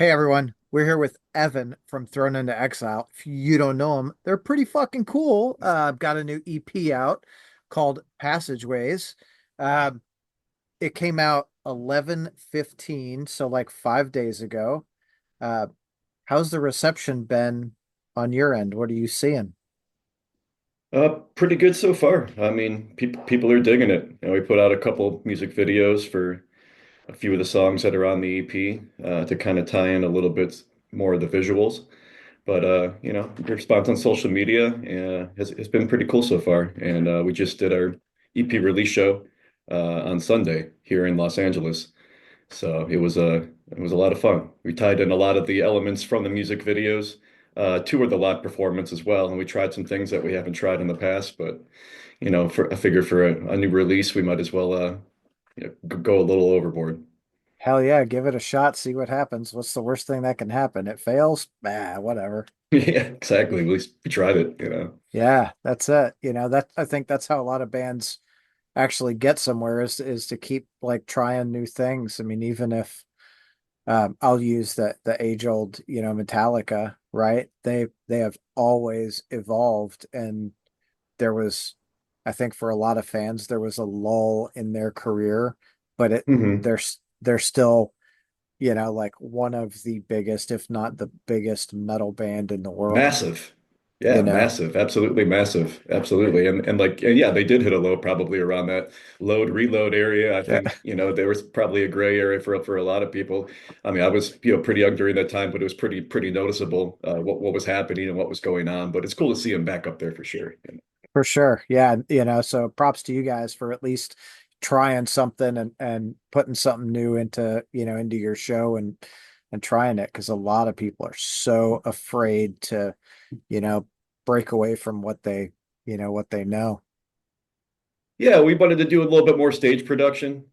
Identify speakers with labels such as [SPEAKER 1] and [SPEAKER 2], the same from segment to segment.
[SPEAKER 1] Hey everyone, we're here with Evan from Thrown into Exile. If you don't know them, they're pretty fucking cool. I've got a new EP out called Passageways. Um, it came out 11/15, so like 5 days ago. Uh, how's the reception been on your end? What are you seeing?
[SPEAKER 2] Pretty good so far. I mean, people are digging it. We put out a couple music videos for a few of the songs that are on the EP to kind of tie in a little bit more of the visuals. But the response on social media has been pretty cool so far. And we just did our EP release show on Sunday here in Los Angeles. So it was a lot of fun. We tied in a lot of the elements from the music videos to the live performance as well, and we tried some things that we haven't tried in the past. But I figure for a new release, we might as well go a little overboard.
[SPEAKER 1] Hell yeah, give it a shot, see what happens. What's the worst thing that can happen? It fails? Whatever.
[SPEAKER 2] Yeah, exactly. At least we tried it.
[SPEAKER 1] Yeah, that's it. That I think that's how a lot of bands actually get somewhere is to keep like trying new things. I mean, even if I'll use the age old, Metallica, right? They have always evolved, and there was, I think for a lot of fans, there was a lull in their career, but
[SPEAKER 2] Hmm.
[SPEAKER 1] they're still, like one of the biggest, if not the biggest metal band in the world,
[SPEAKER 2] Massive.
[SPEAKER 1] you
[SPEAKER 2] Yeah,
[SPEAKER 1] know.
[SPEAKER 2] massive. Absolutely massive. Absolutely. And yeah, they did hit a low probably around that load reload area. I
[SPEAKER 1] Yeah,
[SPEAKER 2] think, there was probably a gray area for a lot of people. I mean, I was, pretty young during that time, but it was pretty noticeable what was happening and what was going on. But it's cool to see him back up there for sure.
[SPEAKER 1] for sure. Yeah, so props to you guys for at least trying something and putting something new into your show and trying it because a lot of people are so afraid to, you know, break away from what they know.
[SPEAKER 2] Yeah, we wanted to do a little bit more stage production,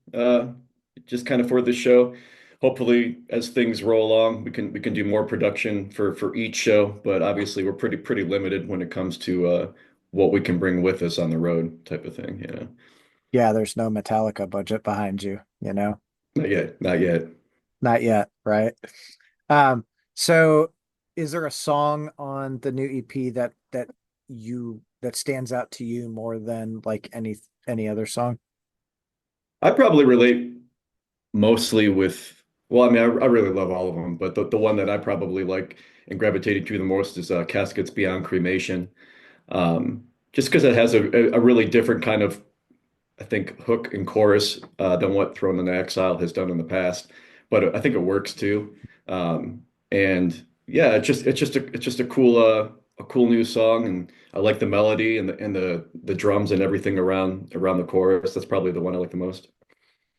[SPEAKER 2] just kind of for the show. Hopefully, as things roll along, we can do more production for each show. But obviously, we're pretty limited when it comes to what we can bring with us on the road, type of thing.
[SPEAKER 1] Yeah, there's no Metallica budget behind you.
[SPEAKER 2] Not yet, not yet.
[SPEAKER 1] Not yet, right? Um, so is there a song on the new EP that stands out to you more than like any other song?
[SPEAKER 2] I probably relate mostly with. Well, I mean, I really love all of them, but the one that I probably like and gravitated to the most is Caskets Beyond Cremation. Just because it has a really different kind of, I think, hook and chorus than what Thrown into Exile has done in the past. But I think it works too. And yeah, it's just a cool new song, and I like the melody and the drums and everything around the chorus. That's probably the one I like the most.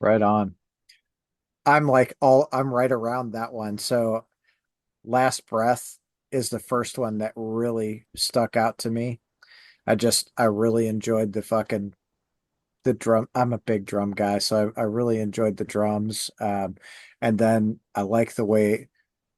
[SPEAKER 1] Right on. I'm right around that one. So Last Breath is the first one that really stuck out to me. I really enjoyed the drum. I'm a big drum guy, so I really enjoyed the drums. And then I like the way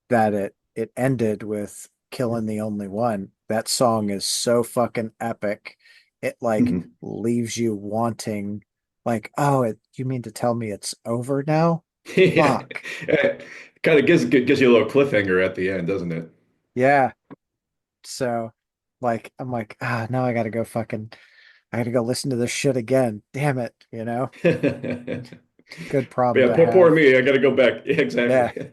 [SPEAKER 1] that it ended with Killing the Only One. That song is so fucking epic. It like
[SPEAKER 2] Mhm.
[SPEAKER 1] leaves you wanting, like, oh, you mean to tell me it's over now?
[SPEAKER 2] Yeah,
[SPEAKER 1] Fuck.
[SPEAKER 2] it kind of gives you a little cliffhanger at the end, doesn't it?
[SPEAKER 1] Yeah. So like I'm like, now I gotta go listen to this shit again. Damn it. Good problem
[SPEAKER 2] Yeah,
[SPEAKER 1] to
[SPEAKER 2] poor
[SPEAKER 1] have.
[SPEAKER 2] me. I got to go back. Yeah,
[SPEAKER 1] Yeah.
[SPEAKER 2] exactly.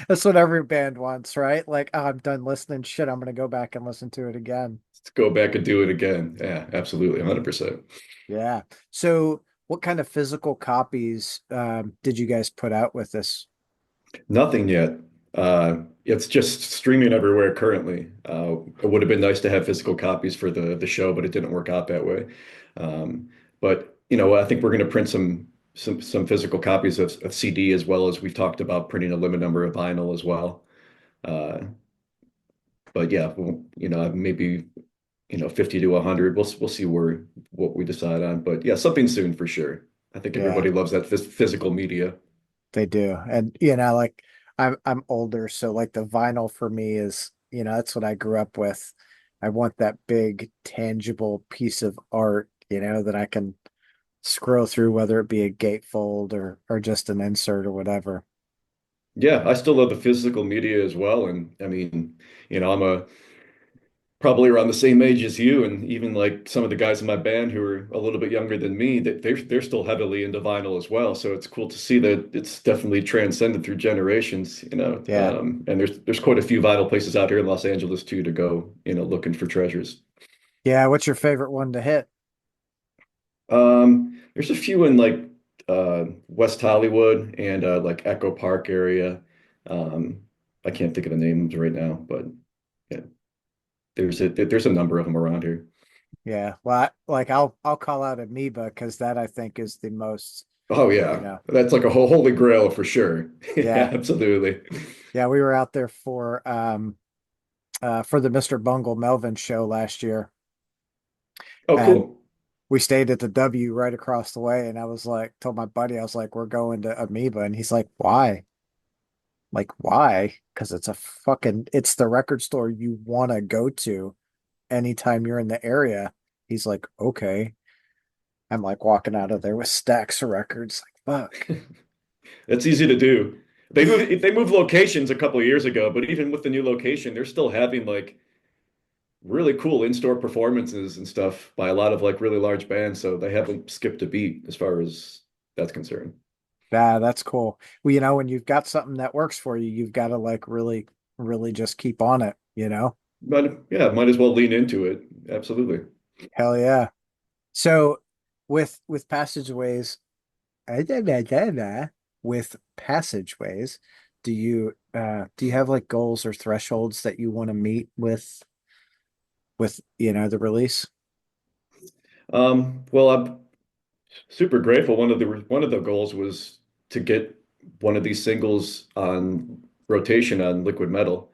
[SPEAKER 1] That's what every band wants, right? Like, oh, I'm done listening. Shit, I'm gonna go back and listen to it again.
[SPEAKER 2] Let's go back and do it again. Yeah, absolutely, 100%.
[SPEAKER 1] Yeah. So, what kind of physical copies did you guys put out with this?
[SPEAKER 2] Nothing yet. It's just streaming everywhere currently. It would have been nice to have physical copies for the show, but it didn't work out that way. But I think we're going to print some physical copies of CD, as well as we've talked about printing a limited number of vinyl as well. Uh, but yeah, maybe 50 to 100. We'll see what we decide on. But yeah, something soon for sure. I think
[SPEAKER 1] Yeah,
[SPEAKER 2] everybody loves that physical media.
[SPEAKER 1] they do. And like I'm older, so like the vinyl for me is, that's what I grew up with. I want that big tangible piece of art, that I can scroll through, whether it be a gatefold or just an insert or whatever.
[SPEAKER 2] Yeah, I still love the physical media as well. And I mean, I'm a probably around the same age as you, and even like some of the guys in my band who are a little bit younger than me, that they're still heavily into vinyl as well. So it's cool to see that it's definitely transcended through generations,
[SPEAKER 1] Yeah.
[SPEAKER 2] And there's quite a few vinyl places out here in Los Angeles too to go, looking for treasures.
[SPEAKER 1] Yeah. What's your favorite one to hit?
[SPEAKER 2] There's a few in like West Hollywood and like Echo Park area. Um, I can't think of the names right now, but yeah, there's a number of them around here.
[SPEAKER 1] Yeah. Well, I'll call out Amoeba because that I think is the most,
[SPEAKER 2] Oh
[SPEAKER 1] you
[SPEAKER 2] yeah,
[SPEAKER 1] know,
[SPEAKER 2] that's like a whole holy grail for sure. Yeah,
[SPEAKER 1] yeah.
[SPEAKER 2] absolutely.
[SPEAKER 1] Yeah. We were out there for the Mr. Bungle Melvin show last year,
[SPEAKER 2] Oh,
[SPEAKER 1] and
[SPEAKER 2] cool.
[SPEAKER 1] we stayed at the W right across the way. And I was like, told my buddy, I was like, we're going to Amoeba, and he's like, why? Like, why? Because it's the record store you want to go to anytime you're in the area. He's like, okay. I'm like walking out of there with stacks of records. Like, fuck.
[SPEAKER 2] That's easy to do. They moved locations a couple of years ago, but even with the new location, they're still having like really cool in-store performances and stuff by a lot of like really large bands. So they haven't skipped a beat as far as that's concerned.
[SPEAKER 1] Yeah, that's cool. Well, when you've got something that works for you, you've got to like really, really just keep on it, you know?
[SPEAKER 2] But yeah, might as well lean into it. Absolutely.
[SPEAKER 1] Hell yeah. So with passageways, with passageways, do you have like goals or thresholds that you want to meet with the release?
[SPEAKER 2] Well, I'm super grateful. One of the goals was to get one of these singles on rotation on Liquid Metal,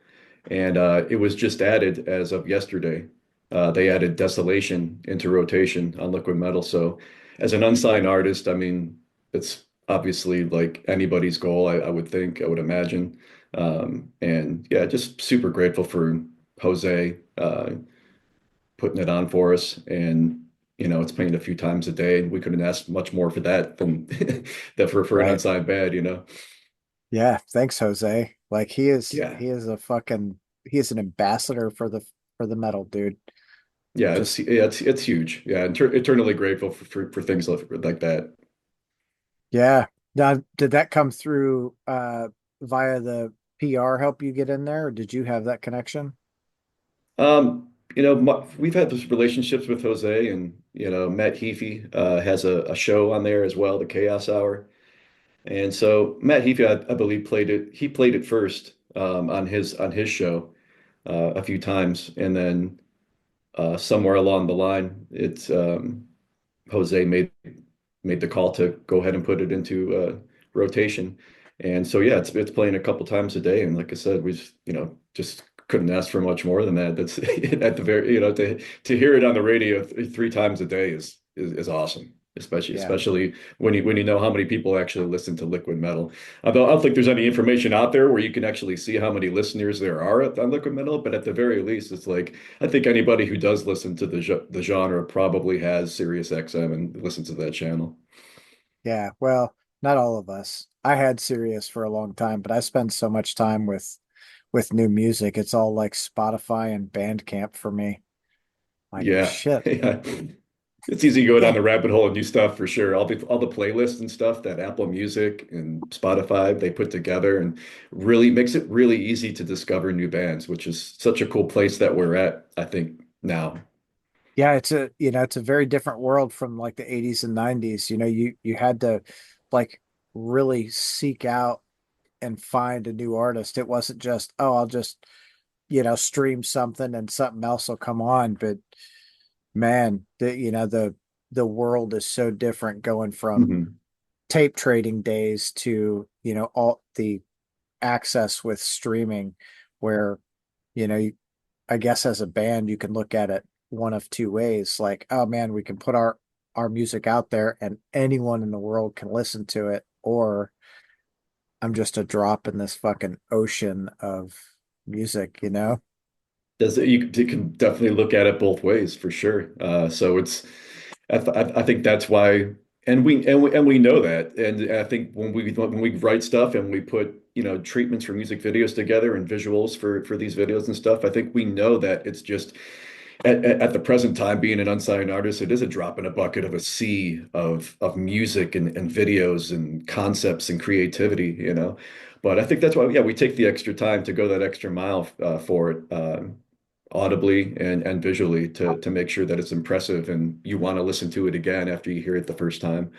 [SPEAKER 2] and it was just added as of yesterday. They added Desolation into rotation on Liquid Metal. So, as an unsigned artist, I mean, it's obviously like anybody's goal. I would think, I would imagine, and yeah, just super grateful for Jose. Putting it on for us. And, it's playing a few times a day. We couldn't ask much more for that than that for an
[SPEAKER 1] Right.
[SPEAKER 2] unsigned band,
[SPEAKER 1] Yeah, thanks, Jose. Like
[SPEAKER 2] Yeah.
[SPEAKER 1] he is an ambassador for the metal, dude.
[SPEAKER 2] Yeah,
[SPEAKER 1] Just
[SPEAKER 2] it's huge. Yeah, eternally grateful for things like that.
[SPEAKER 1] yeah. Now, did that come through via the PR help you get in there, or did you have that connection?
[SPEAKER 2] We've had those relationships with Jose and Matt Heafy has a show on there as well, the Chaos Hour. And so Matt Heafy, I believe, played it. He played it first on his show a few times, and then somewhere along the line, it's Jose made the call to go ahead and put it into rotation. And so yeah, it's playing a couple times a day. And like I said, we just couldn't ask for much more than that. That's at the very to hear it on the radio three times a day is awesome. Especially
[SPEAKER 1] Yeah.
[SPEAKER 2] especially when you know how many people actually listen to Liquid Metal. Although I don't think there's any information out there where you can actually see how many listeners there are on Liquid Metal, but at the very least, it's like I think anybody who does listen to the genre probably has Sirius XM and listens to that channel.
[SPEAKER 1] Yeah. Well, not all of us. I had Sirius for a long time, but I spend so much time with new music. It's all like Spotify and Bandcamp for me. Like
[SPEAKER 2] Yeah,
[SPEAKER 1] shit.
[SPEAKER 2] yeah. It's easy to go down
[SPEAKER 1] Yeah.
[SPEAKER 2] the rabbit hole and new stuff for sure. All the playlists and stuff that Apple Music and Spotify they put together and really makes it really easy to discover new bands, which is such a cool place that we're at, I think, now.
[SPEAKER 1] Yeah, it's a very different world from like the 80s and 90s. You had to like really seek out and find a new artist. It wasn't just, oh, I'll just, stream something and something else will come on. But man, the world is so different going from
[SPEAKER 2] Hmm.
[SPEAKER 1] tape trading days to, all the access with streaming where, you know, I guess as a band, you can look at it one of two ways. Like, oh man, we can put our music out there and anyone in the world can listen to it, or I'm just a drop in this fucking ocean of music.
[SPEAKER 2] You can definitely look at it both ways for sure. So I think that's why, and we know that, and I think when we write stuff and we put treatments for music videos together and visuals for these videos and stuff. I think we know that it's just at the present time, being an unsigned artist, it is a drop in a bucket of a sea of music and videos and concepts and creativity, you know. But I think that's why, yeah, we take the extra time to go that extra mile for it, audibly and visually to make sure that it's impressive and you want to listen to it again after you hear it the first time.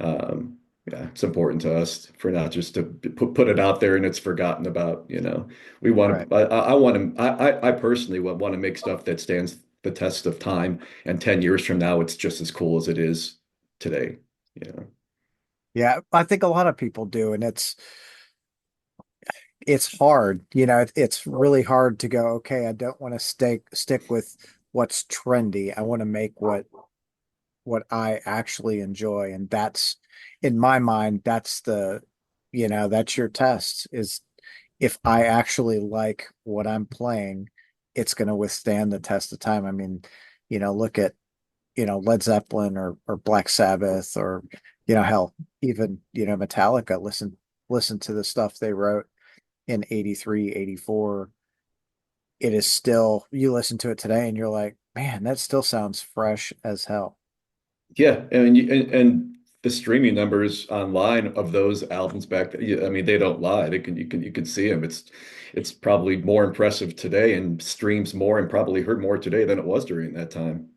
[SPEAKER 2] Um, yeah, it's important to us for not just to put it out there and it's forgotten about, you know. We
[SPEAKER 1] Right.
[SPEAKER 2] want to, I want to, I personally want to make stuff that stands the test of time. And 10 years from now, it's just as cool as it is today, you know.
[SPEAKER 1] Yeah, I think a lot of people do, and it's hard. It's really hard to go, okay, I don't want to stick with what's trendy. I want to make what I actually enjoy. And that's in my mind, that's your test is if I actually like what I'm playing, it's going to withstand the test of time. I mean, look at, Led Zeppelin or Black Sabbath or, hell, even, Metallica, listen to the stuff they wrote in 83, 84. It is still, you listen to it today and you're like, man, that still sounds fresh as hell.
[SPEAKER 2] Yeah, and the streaming numbers online of those albums back then, yeah, I mean, they don't lie. You can see them. It's probably more impressive today and streams more and probably heard more today than it was during that time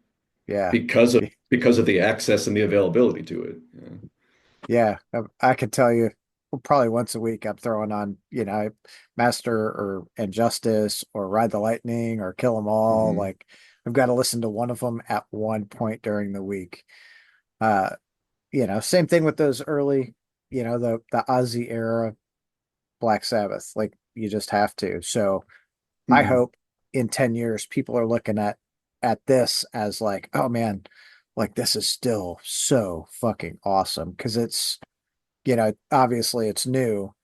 [SPEAKER 1] Yeah.
[SPEAKER 2] because of the access and the availability to it. Yeah.
[SPEAKER 1] Yeah. I could tell you probably once a week I'm throwing on, Master or Injustice or Ride the Lightning or Kill 'Em All.
[SPEAKER 2] Hmm.
[SPEAKER 1] Like I've got to listen to one of them at one point during the week. Uh, same thing with those early, the Ozzy era Black Sabbath. Like you just have to. So I
[SPEAKER 2] Hmm.
[SPEAKER 1] hope in 10 years people are looking at this as like, oh man, like this is still so fucking awesome because obviously it's new,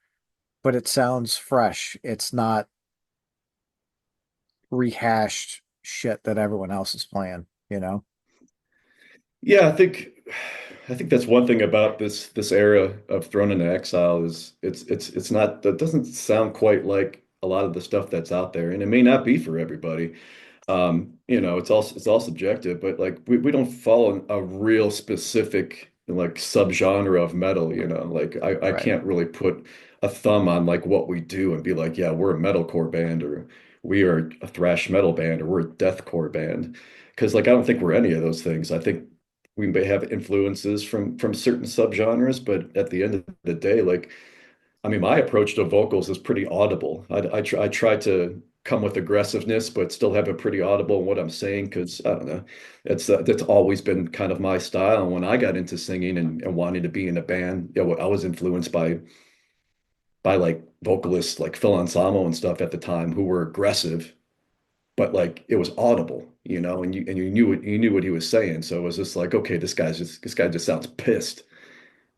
[SPEAKER 1] but it sounds fresh. It's not rehashed shit that everyone else is playing.
[SPEAKER 2] Yeah, I think that's one thing about this era of Thrown into Exile is it's not that doesn't sound quite like a lot of the stuff that's out there, and it may not be for everybody. It's all subjective, but like we don't follow a real specific like subgenre of metal, you know. Like I
[SPEAKER 1] Right.
[SPEAKER 2] can't really put a thumb on like what we do and be like, yeah, we're a metalcore band or we are a thrash metal band or we're a deathcore band. Because like I don't think we're any of those things. I think we may have influences from certain subgenres, but at the end of the day, like I mean, my approach to vocals is pretty audible. I try to come with aggressiveness, but still have it pretty audible in what I'm saying because I don't know. That's always been kind of my style. And when I got into singing and wanting to be in a band, I was influenced by like vocalists like Phil Anselmo and stuff at the time who were aggressive, but like it was audible, you know, and you knew what he was saying. So it was just like, okay, this guy just sounds pissed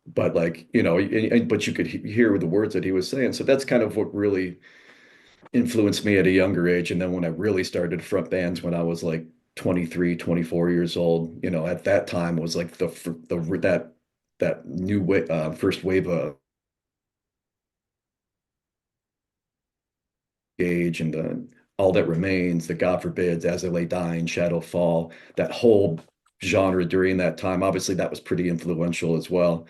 [SPEAKER 2] but like but you could hear the words that he was saying, so that's kind of what really influenced me at a younger age. And then when I really started front bands when I was like 23, 24 years old, at that time was like that new first wave of age and all that remains, the God forbids, as they lay dying, Shadow Fall, that whole genre during that time. Obviously, that was pretty influential as well.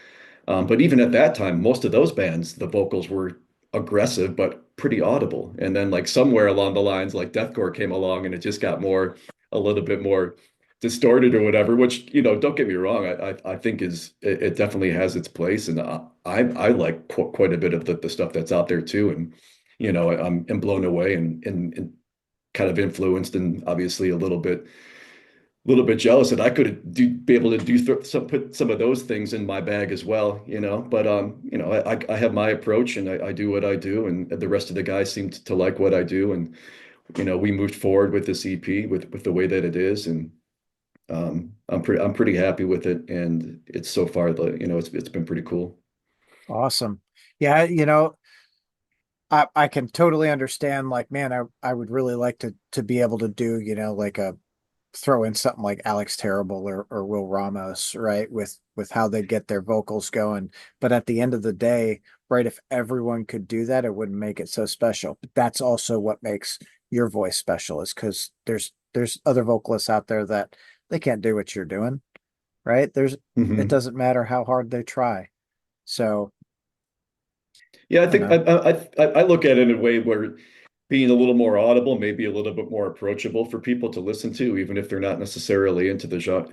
[SPEAKER 2] But even at that time, most of those bands, the vocals were aggressive but pretty audible. And then like somewhere along the lines, like deathcore came along and it just got a little bit more distorted or whatever. Which don't get me wrong, I think it definitely has its place, and I like quite a bit of the stuff that's out there too. And I'm blown away and kind of influenced and obviously a little bit jealous that I could be able to put some of those things in my bag as well, you know. But I have my approach and I do what I do, and the rest of the guys seem to like what I do, and we moved forward with this EP with the way that it is, and I'm pretty happy with it, and it's so far it's been pretty cool.
[SPEAKER 1] Awesome. Yeah, I can totally understand like, man, I would really like to be able to do, like a throw in something like Alex Terrible or Will Ramos, right? With how they get their vocals going. But at the end of the day, right? If everyone could do that, it wouldn't make it so special. But that's also what makes your voice special, is because there's other vocalists out there that they can't do what you're doing, right? It
[SPEAKER 2] Hmm.
[SPEAKER 1] doesn't matter how hard they try. So
[SPEAKER 2] Yeah, I
[SPEAKER 1] I don't
[SPEAKER 2] think
[SPEAKER 1] know,
[SPEAKER 2] I look at it in a way where being a little more audible, maybe a little bit more approachable for people to listen to, even if they're not necessarily into the genre.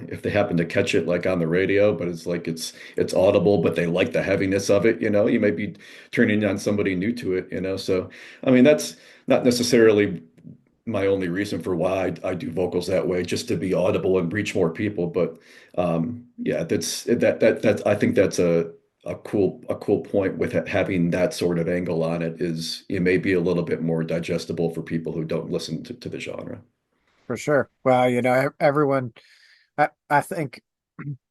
[SPEAKER 2] If they happen to catch it like on the radio, but it's like it's audible, but they like the heaviness of it, you might be turning on somebody new to it. So I mean that's not necessarily my only reason for why I do vocals that way, just to be audible and reach more people. But yeah, that's I think that's a cool point with having that sort of angle on it is it may be a little bit more digestible for people who don't listen to the genre.
[SPEAKER 1] for sure. Well, everyone, I think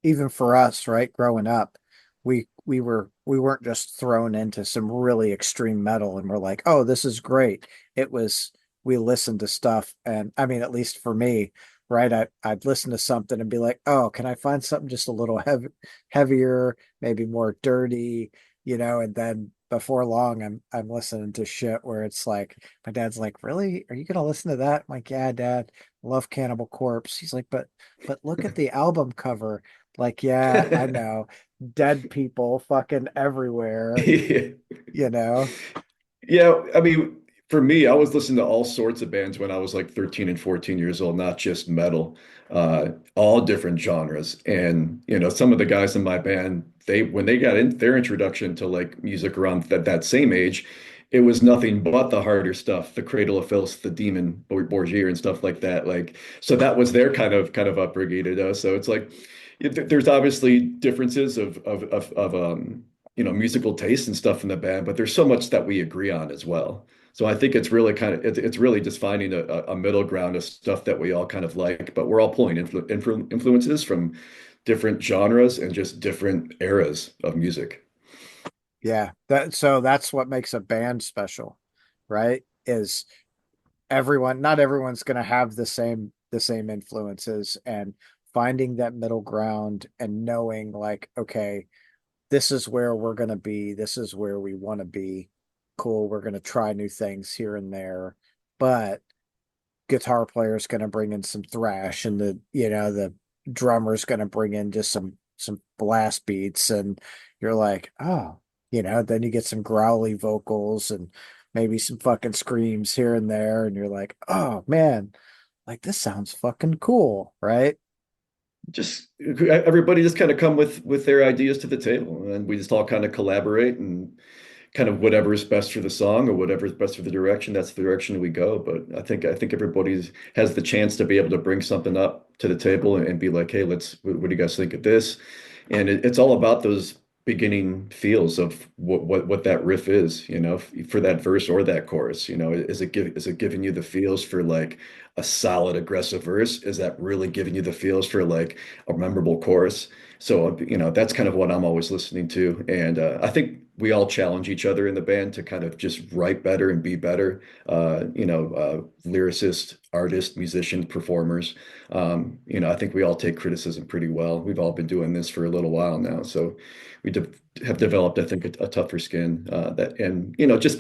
[SPEAKER 1] even for us, right, growing up, we weren't just thrown into some really extreme metal and we're like, oh, this is great. It was we listened to stuff, and I mean, at least for me, right, I'd listen to something and be like, oh, can I find something just a little heavier, maybe more dirty, and then before long I'm listening to shit where it's like my dad's like, really? Are you gonna listen to that? I'm like, yeah, Dad, I love Cannibal Corpse. He's like, but look at the album cover. Like, yeah, I know. Dead people fucking everywhere, you know?
[SPEAKER 2] Yeah, I mean, for me, I was listening to all sorts of bands when I was like 13 and 14 years old, not just metal, all different genres. And, some of the guys in my band, when they got in their introduction to like music around that same age, it was nothing but the harder stuff, the Cradle of Filth, the Demon, Borgia, and stuff like that. Like, so that was their kind of upbringing. So it's like, there's obviously differences of musical taste and stuff in the band, but there's so much that we agree on as well. So I think it's really it's really just finding a middle ground of stuff that we all kind of like, but we're all pulling influences from different genres and just different eras of music.
[SPEAKER 1] Yeah. That's what makes a band special, right? Is not everyone's gonna have the same influences, and finding that middle ground and knowing like, okay, this is where we're gonna be, this is where we want to be. Cool, we're gonna try new things here and there, but guitar player's going to bring in some thrash, and the drummer's going to bring in just some blast beats, and you're like, oh, then you get some growly vocals and maybe some fucking screams here and there, and you're like, oh man, like this sounds fucking cool, right?
[SPEAKER 2] Just everybody just kind of come with their ideas to the table, and we just all kind of collaborate and kind of whatever is best for the song or whatever is best for the direction, that's the direction we go. But I think everybody has the chance to be able to bring something up to the table and be like, hey, what do you guys think of this? And it's all about those beginning feels of what that riff is, for that verse or that chorus. Is it giving you the feels for like a solid aggressive verse? Is that really giving you the feels for like a memorable chorus? So, that's kind of what I'm always listening to. And I think we all challenge each other in the band to kind of just write better and be better. Lyricist, artist, musician, performers. I think we all take criticism pretty well. We've all been doing this for a little while now. So we have developed, I think, a tougher skin and, just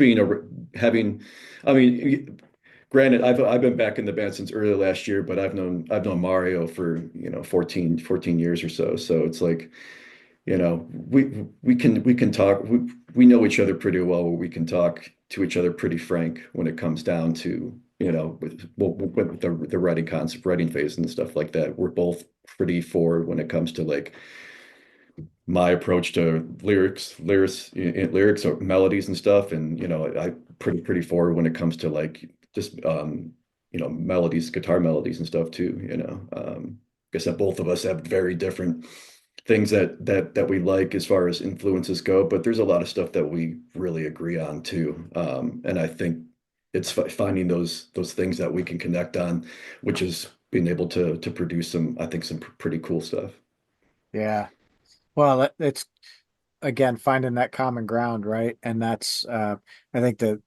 [SPEAKER 2] having, I mean, granted, I've been back in the band since early last year, but I've known Mario for 14 years or so. So it's like we can talk. We know each other pretty well. We can talk to each other pretty frank when it comes down to with the writing concept, writing phase, and stuff like that. We're both pretty forward when it comes to like my approach to lyrics or melodies and stuff. And I pretty forward when it comes to like just melodies, guitar melodies and stuff too. Guess that both of us have very different things that we like as far as influences go, but there's a lot of stuff that we really agree on too. And I think it's finding those things that we can connect on, which is being able to produce I think some pretty cool stuff.
[SPEAKER 1] Yeah. Well, it's again finding that common ground, right? And that's I think the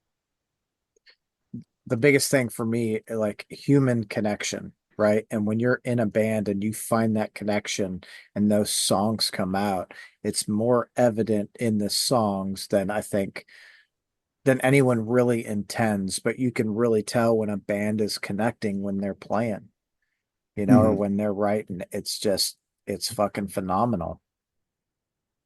[SPEAKER 1] biggest thing for me, like human connection. right? And when you're in a band and you find that connection and those songs come out, it's more evident in the songs than I think than anyone really intends, but you can really tell when a band is connecting when they're playing, or
[SPEAKER 2] Mhm.
[SPEAKER 1] when they're writing. It's fucking phenomenal.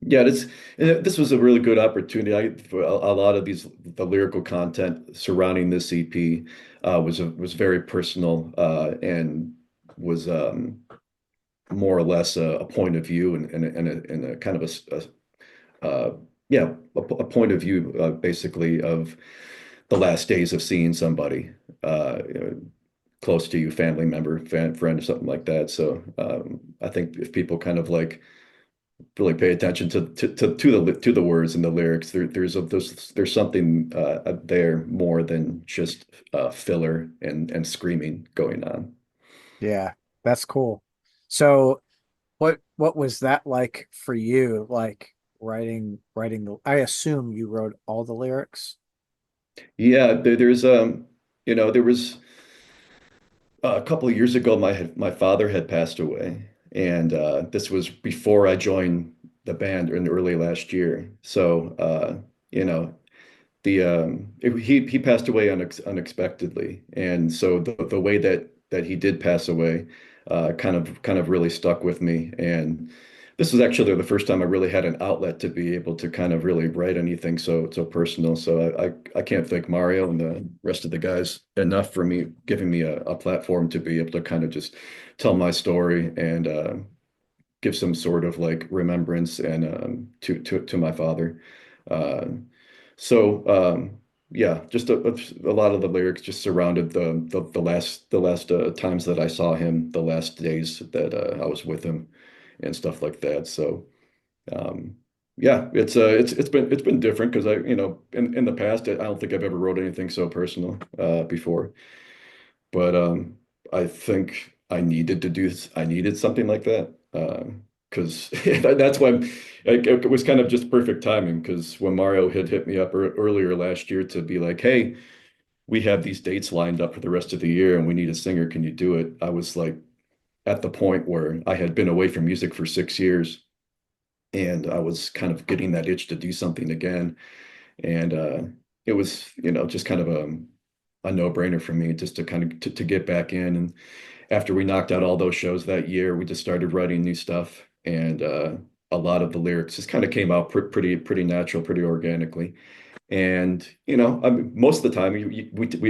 [SPEAKER 2] Yeah, this was a really good opportunity. For a lot of the lyrical content surrounding this EP was very personal and was more or less a point of view and a kind of yeah, a point of view basically of the last days of seeing somebody close to you, family member, friend, or something like that. So I think if people kind of like really pay attention to the words and the lyrics, there's something there more than just filler and screaming going on.
[SPEAKER 1] Yeah, that's cool. So what was that like for you? Like writing the I assume you wrote all the lyrics.
[SPEAKER 2] Yeah, there was a couple of years ago, my father had passed away, and this was before I joined the band in early last year. So, you know, he passed away unexpectedly, and so the way that he did pass away, kind of really stuck with me. And this was actually the first time I really had an outlet to be able to kind of really write anything so personal. So I can't thank Mario and the rest of the guys enough for me giving me a platform to be able to kind of just tell my story and give some sort of like remembrance and to my father. Uh, so yeah, just a lot of the lyrics just surrounded the last times that I saw him, the last days that I was with him, and stuff like that. So um, yeah, it's been different because in the past I don't think I've ever wrote anything so personal before, but I think I needed something like that because that's why it was kind of just perfect timing because when Mario had hit me up earlier last year to be like, hey, we have these dates lined up for the rest of the year and we need a singer. Can you do it? I was like at the point where I had been away from music for 6 years and I was kind of getting that itch to do something again. And it was, just kind of a no-brainer for me just to kind of to get back in. And after we knocked out all those shows that year, we just started writing new stuff. And a lot of the lyrics just kind of came out pretty natural, pretty organically. And I mean, most of the time,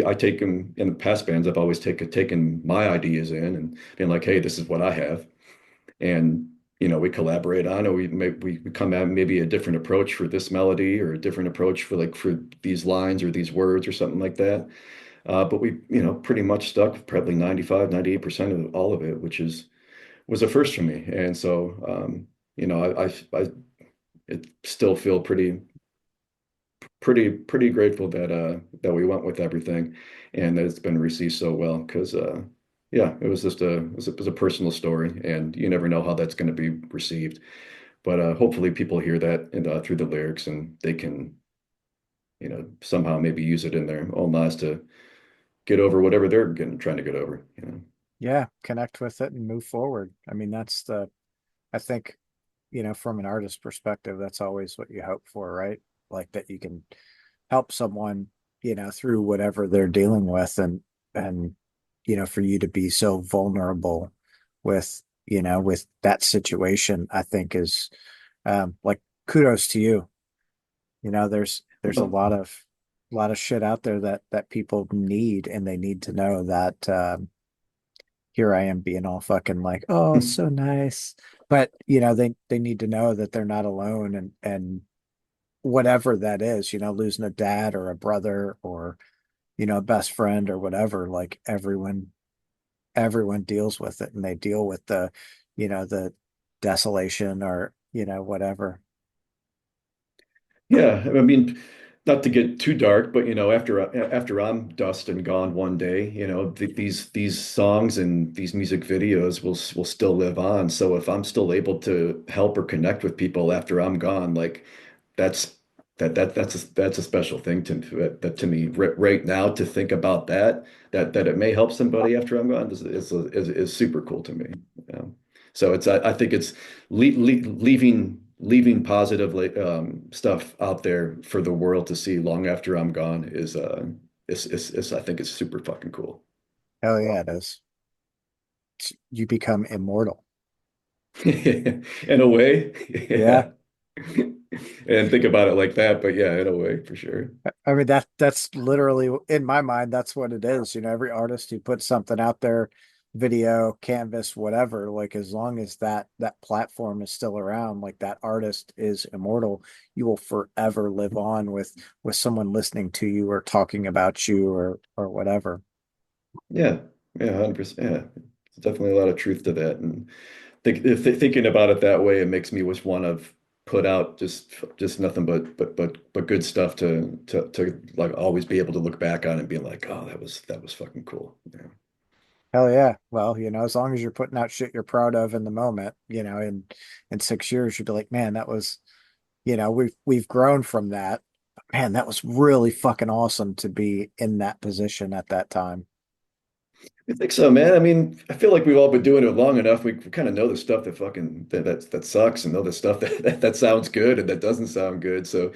[SPEAKER 2] I take them in the past bands. I've always taken my ideas in and been like, "Hey, this is what I have," and we collaborate on it. We come at maybe a different approach for this melody or a different approach for these lines or these words or something like that. But we pretty much stuck probably 95, 98% of all of it, which was a first for me. And so I it still feel pretty grateful that we went with everything and that it's been received so well because yeah, it was just a personal story and you never know how that's going to be received. But hopefully people hear that through the lyrics and they can somehow maybe use it in their own lives to get over whatever they're trying to get over.
[SPEAKER 1] Yeah, connect with it and move forward. I mean, I think, from an artist perspective, that's always what you hope for, right? Like that you can help someone, through whatever they're dealing with, and for you to be so vulnerable with, with that situation, I think is like kudos to you. There's a lot of shit out there that people need, and they need to know that here I am being all fucking like, oh, so nice. But they need to know that they're not alone, and whatever that is, losing a dad or a brother or, a best friend or whatever, like everyone deals with it, and they deal with the desolation or, whatever.
[SPEAKER 2] Yeah, I mean, not to get too dark, but after I'm dust and gone one day, these songs and these music videos will still live on. So if I'm still able to help or connect with people after I'm gone, like that's that's a special thing that to me right now to think about that it may help somebody after I'm gone is super cool to me. Um, so I think it's leaving positive stuff out there for the world to see long after I'm gone is I think it's super fucking cool.
[SPEAKER 1] Hell yeah, it is. You become immortal.
[SPEAKER 2] In a way,
[SPEAKER 1] Yeah.
[SPEAKER 2] yeah. And think about it like that, but yeah, in a way, for sure.
[SPEAKER 1] I mean that's literally in my mind, that's what it is. You know, every artist who puts something out there, video, canvas, whatever, like as long as that platform is still around, like that artist is immortal. You will forever live on with someone listening to you or talking about you or whatever.
[SPEAKER 2] Yeah, yeah, 100%. Yeah, there's definitely a lot of truth to that. And thinking about it that way, it makes me just want to put out just nothing but good stuff to like always be able to look back on and be like, oh, that was fucking cool. Yeah.
[SPEAKER 1] Hell yeah. Well, you know, as long as you're putting out shit you're proud of in the moment, you know, in 6 years, you'd be like, man, that was, you know, we've grown from that. Man, that was really fucking awesome to be in that position at that time.
[SPEAKER 2] I think so, man. I mean, I feel like we've all been doing it long enough. We kind of know the stuff that fucking that sucks, and know the stuff that sounds good and that doesn't sound good. So,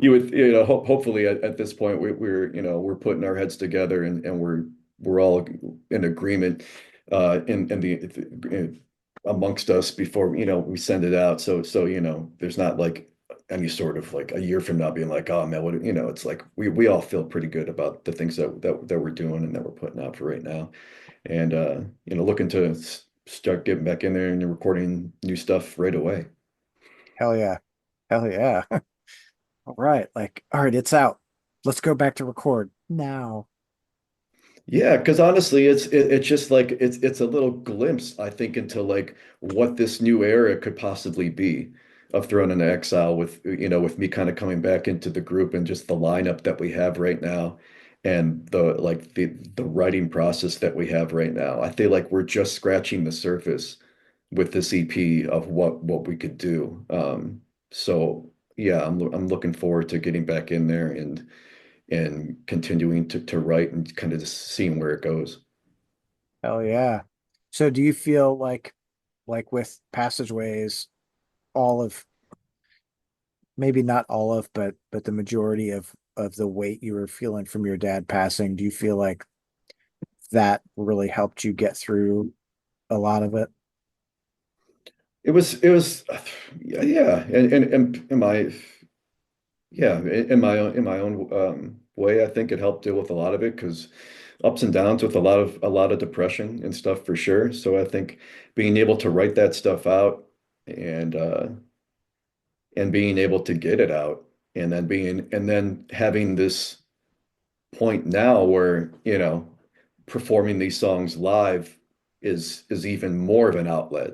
[SPEAKER 2] hopefully at this point we're putting our heads together and we're all in agreement in the amongst us before we send it out. So there's not like any sort of like a year from now being like, oh man, it's like we all feel pretty good about the things that we're doing and that we're putting out for right now and looking to start getting back in there and recording new stuff right away.
[SPEAKER 1] Hell yeah. Hell yeah. All right. Like, all right, it's out. Let's go back to record now.
[SPEAKER 2] Yeah, because honestly, it's just like it's a little glimpse, I think, into like what this new era could possibly be of Thrown into Exile with me kind of coming back into the group and just the lineup that we have right now and the writing process that we have right now. I feel like we're just scratching the surface with this EP of what we could do. So yeah, I'm looking forward to getting back in there and continuing to write and kind of just seeing where it goes.
[SPEAKER 1] Hell yeah. So do you feel like with passageways, all of maybe not all of, but the majority of the weight you were feeling from your dad passing, do you feel like that really helped you get through a lot of it?
[SPEAKER 2] It was yeah, and in my yeah, in my own way, I think it helped deal with a lot of it because ups and downs with a lot of depression and stuff for sure. So I think being able to write that stuff out and uh and being able to get it out and then having this point now where, performing these songs live is even more of an outlet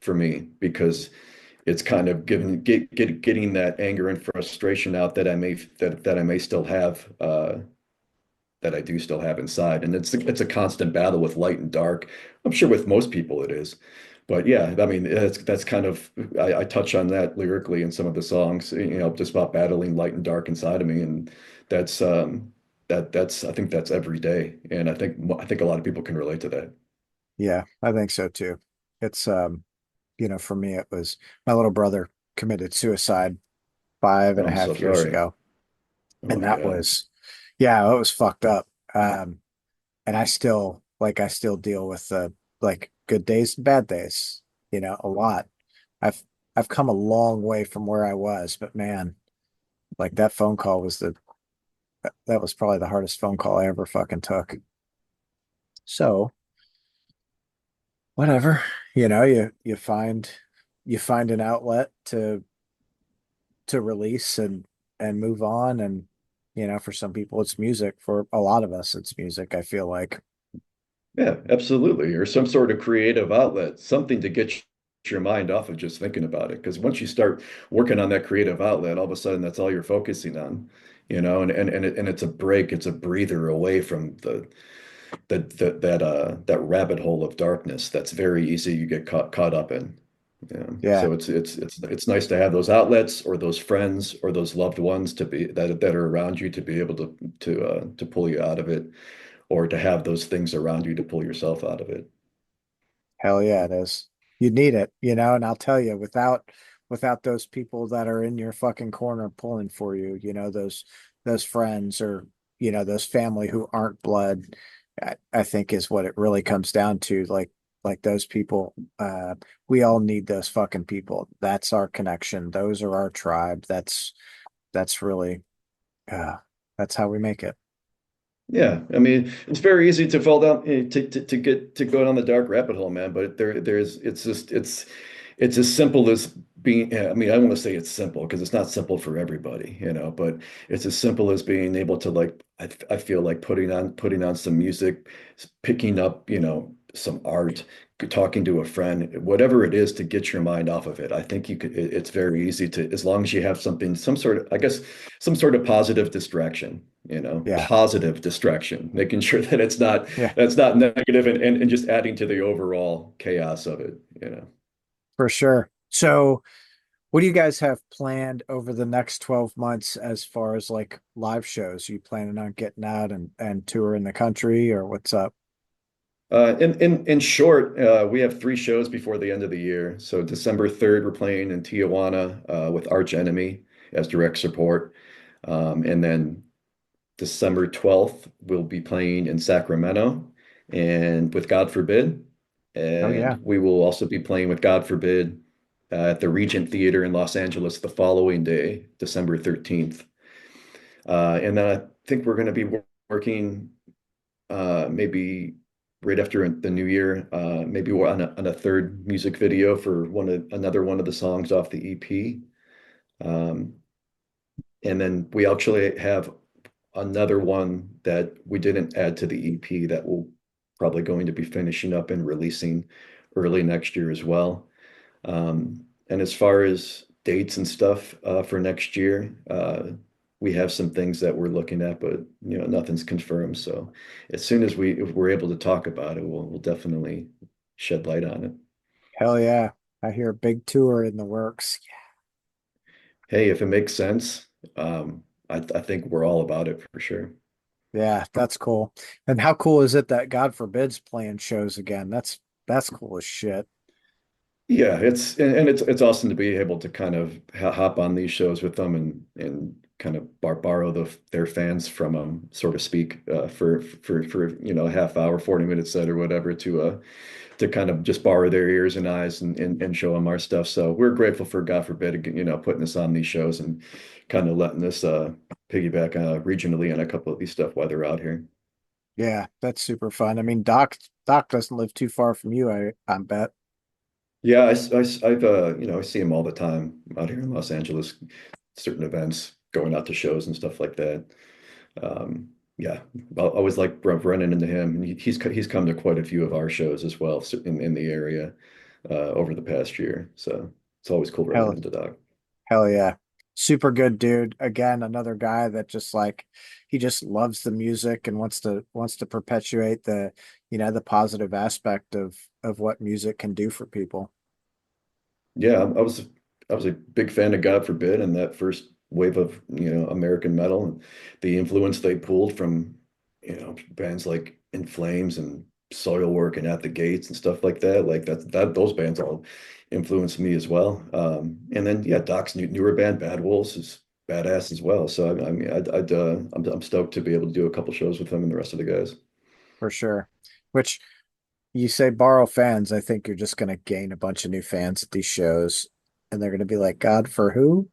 [SPEAKER 2] for me because it's kind of getting that anger and frustration out that I may still have that I do still have inside. And it's a constant battle with light and dark. I'm sure with most people it is. But yeah, I mean that's kind of I touch on that lyrically in some of the songs, just about battling light and dark inside of me. And that's that's I think that's every day. And I think a lot of people can relate to that.
[SPEAKER 1] Yeah, I think so too. It's you know, for me it was my little brother committed suicide five
[SPEAKER 2] Oh,
[SPEAKER 1] and a
[SPEAKER 2] I'm so
[SPEAKER 1] half years
[SPEAKER 2] sorry.
[SPEAKER 1] ago.
[SPEAKER 2] Oh
[SPEAKER 1] And
[SPEAKER 2] my
[SPEAKER 1] that
[SPEAKER 2] God.
[SPEAKER 1] was yeah, it was fucked up. And I still deal with like good days and bad days, you know, a lot. I've I've come a long way from where I was, but man, like that phone call was that was probably the hardest phone call I ever fucking took. So, whatever, you know, you find an outlet to release and move on and you know, for some people it's music, for a lot of us it's music, I feel like.
[SPEAKER 2] Yeah, absolutely. Or some sort of creative outlet, something to get your mind off of just thinking about it. Because once you start working on that creative outlet, all of a sudden that's all you're focusing on, and it's a break, it's a breather away from that rabbit hole of darkness that's very easy you get caught up in. Yeah.
[SPEAKER 1] Yeah.
[SPEAKER 2] So it's nice to have those outlets or those friends or those loved ones to be that are around you to be able to pull you out of it or to have those things around you to pull yourself out of it.
[SPEAKER 1] Hell yeah, it is. You need it, and I'll tell you, without those people that are in your fucking corner pulling for you, those friends or those family who aren't blood, I think is what it really comes down to. Like those people, we all need those fucking people. That's our connection. Those are our tribe. That's really uh that's how we make it.
[SPEAKER 2] Yeah, I mean, it's very easy to fall down to get to go down the dark rabbit hole, man. But there's it's as simple as being. I mean, I want to say it's simple because it's not simple for everybody, but it's as simple as being able to like. I feel like putting on some music, picking up some art, talking to a friend, whatever it is to get your mind off of it. I think you could. It's very easy to as long as you have something, some sort of, I guess, some sort of positive distraction
[SPEAKER 1] Yeah.
[SPEAKER 2] positive distraction, making sure that
[SPEAKER 1] Yeah,
[SPEAKER 2] that's not negative and just adding to the overall chaos of it.
[SPEAKER 1] for sure. So what do you guys have planned over the next 12 months as far as like live shows? You planning on getting out and touring the country or what's up?
[SPEAKER 2] In short, we have 3 shows before the end of the year. So December 3rd, we're playing in Tijuana with Arch Enemy as direct support. And then December 12th, we'll be playing in Sacramento and with God Forbid.
[SPEAKER 1] Oh
[SPEAKER 2] And
[SPEAKER 1] yeah.
[SPEAKER 2] we will also be playing with God Forbid at the Regent Theater in Los Angeles the following day, December 13th. And then I think we're going to be working maybe right after the new year, maybe we're on a third music video for another one of the songs off the EP. Um, and then we actually have another one that we didn't add to the EP that we'll probably going to be finishing up and releasing early next year as well. And as far as dates and stuff for next year, we have some things that we're looking at, but nothing's confirmed. So as soon as if we're able to talk about it, we'll definitely shed light on it.
[SPEAKER 1] Hell yeah. I hear a big tour in the works.
[SPEAKER 2] Hey, if it makes sense, I think we're all about it for sure.
[SPEAKER 1] Yeah, that's cool. And how cool is it that God forbids playing shows again? That's cool as shit.
[SPEAKER 2] Yeah, and it's awesome to be able to kind of hop on these shows with them and kind of borrow their fans from them, so to speak, for a half hour, 40 minute set or whatever to kind of just borrow their ears and eyes and show them our stuff. So we're grateful for God forbid, putting us on these shows and kind of letting us piggyback regionally on a couple of these stuff while they're out here.
[SPEAKER 1] Yeah, that's super fun. I mean, Doc doesn't live too far from you, I bet.
[SPEAKER 2] Yeah, I've I see him all the time out here in Los Angeles, certain events, going out to shows and stuff like that. Yeah, I always like running into him, and he's come to quite a few of our shows as well in the area over the past year. So it's always cool running
[SPEAKER 1] Hell
[SPEAKER 2] into Doc.
[SPEAKER 1] Hell yeah. Super good dude. Again, another guy that just like he just loves the music and wants to perpetuate the positive aspect of what music can do for people.
[SPEAKER 2] Yeah, I was a big fan of God Forbid and that first wave of American metal and the influence they pulled from bands like In Flames and Soilwork and At the Gates and stuff like that. Like that those bands all influenced me as well. And then yeah, Doc's newer band Bad Wolves is badass as well. So I mean, I'm stoked to be able to do a couple shows with him and the rest of the guys.
[SPEAKER 1] For sure. Which you say borrow fans, I think you're just gonna gain a bunch of new fans at these shows and they're gonna be like, God for who?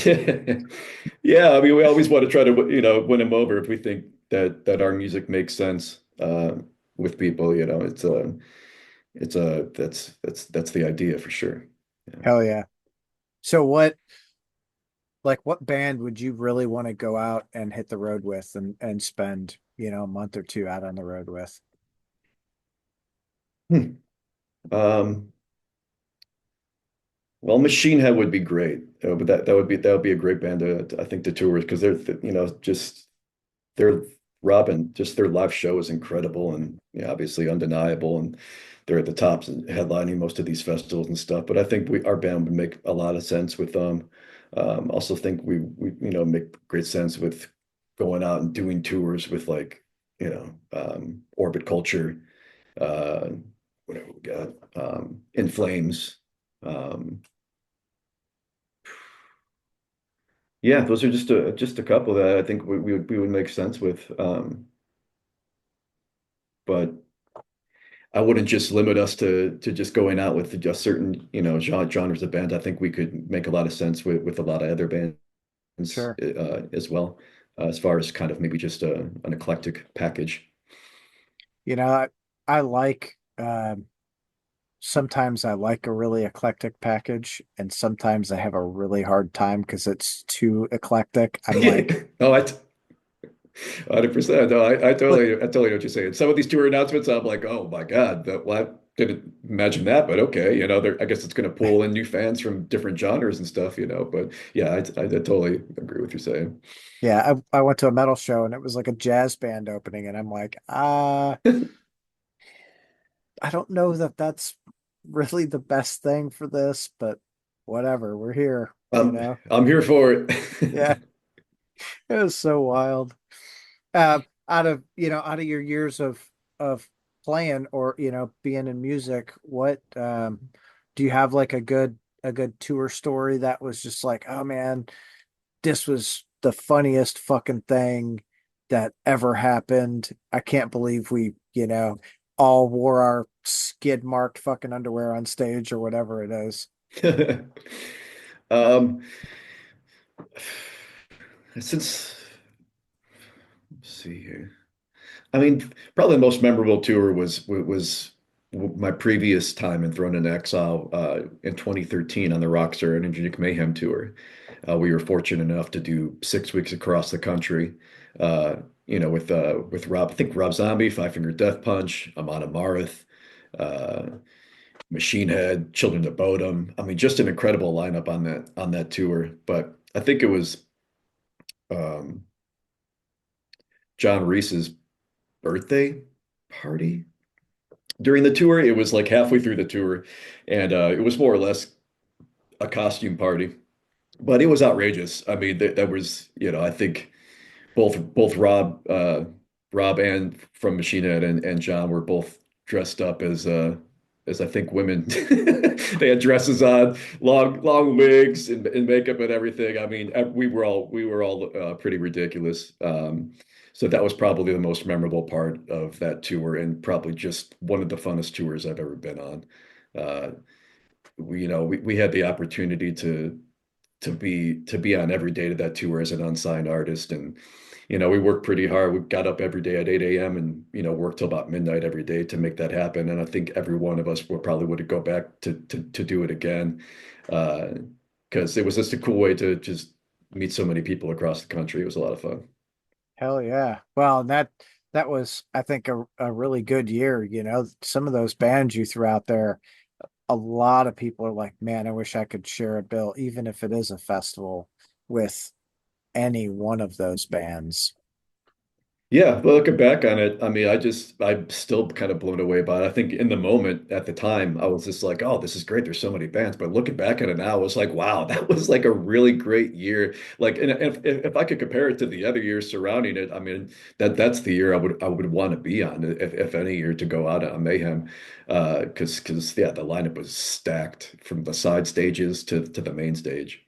[SPEAKER 2] Yeah, I mean, we always want to try to, win them over if we think that our music makes sense with people. That's the idea for sure. Yeah.
[SPEAKER 1] Hell yeah. So what band would you really want to go out and hit the road with and spend, a month or two out on the road with?
[SPEAKER 2] Hmm. Um, well, Machine Head would be great, but that would be a great band I think to tour with because they're just they're Robin, just their live show is incredible and yeah, obviously undeniable. And they're at the tops and headlining most of these festivals and stuff. But I think our band would make a lot of sense with them. Also think we make great sense with going out and doing tours with like, Orbit Culture, uh, whatever we got, In Flames. Um, yeah, those are just a couple that I think we would make sense with. But I wouldn't just limit us to just going out with just certain, genres of band. I think we could make a lot of sense with a lot of other bands
[SPEAKER 1] Sure.
[SPEAKER 2] as well, as far as kind of maybe just an eclectic package.
[SPEAKER 1] You know, I like sometimes I like a really eclectic package, and sometimes I have a really hard time because it's too eclectic. I'm like,
[SPEAKER 2] Oh, 100%. No, I
[SPEAKER 1] look,
[SPEAKER 2] totally know what you're saying. Some of these tour announcements, I'm like, oh my God, I didn't imagine that, but okay, I guess it's going to pull in new fans from different genres and stuff, But yeah, I totally agree with you saying.
[SPEAKER 1] yeah, I went to a metal show and it was like a jazz band opening, and I'm like, I don't know that that's really the best thing for this, but whatever, we're here, you
[SPEAKER 2] Um,
[SPEAKER 1] know?
[SPEAKER 2] I'm here for
[SPEAKER 1] Yeah,
[SPEAKER 2] it.
[SPEAKER 1] it was so wild. Out of your years of playing or, being in music, what do you have like a good tour story that was just like, oh man, this was the funniest fucking thing that ever happened. I can't believe we, all wore our skid marked fucking underwear on stage or whatever it is.
[SPEAKER 2] Um, since let's see here. I mean, probably the most memorable tour was my previous time in Thrown in Exile in 2013 on the Rockstar Energy Mayhem tour. We were fortunate enough to do 6 weeks across the country. With Rob, I think Rob Zombie, Five Finger Death Punch, Amon Amarth, uh, Machine Head, Children of Bodom. I mean, just an incredible lineup on that tour. But I think it was um, John Reese's birthday party during the tour. It was like halfway through the tour, and it was more or less a costume party, but it was outrageous. I mean, that was, I think both Rob and from Machine Head and John were both dressed up as I think women. They had dresses on, long wigs and makeup and everything. I mean, we were all pretty ridiculous. So that was probably the most memorable part of that tour, and probably just one of the funnest tours I've ever been on. Uh, we had the opportunity to be on every day of that tour as an unsigned artist, and we worked pretty hard. We got up every day at 8 a.m. and worked till about midnight every day to make that happen. And I think every one of us would go back to do it again, because it was just a cool way to just meet so many people across the country. It was a lot of fun.
[SPEAKER 1] Hell yeah. Well, and that was, I think, a really good year. Some of those bands you threw out there, a lot of people are like, man, I wish I could share a bill, even if it is a festival, with any one of those bands.
[SPEAKER 2] Yeah, well, looking back on it, I mean, I'm still kind of blown away by it. I think in the moment at the time, I was just like, oh, this is great. There's so many bands. But looking back at it now, I was like, wow, that was like a really great year. Like, and if I could compare it to the other years surrounding it, I mean, that's the year I would want to be on, if any year to go out on Mayhem. Because yeah, the lineup was stacked from the side stages to the main stage.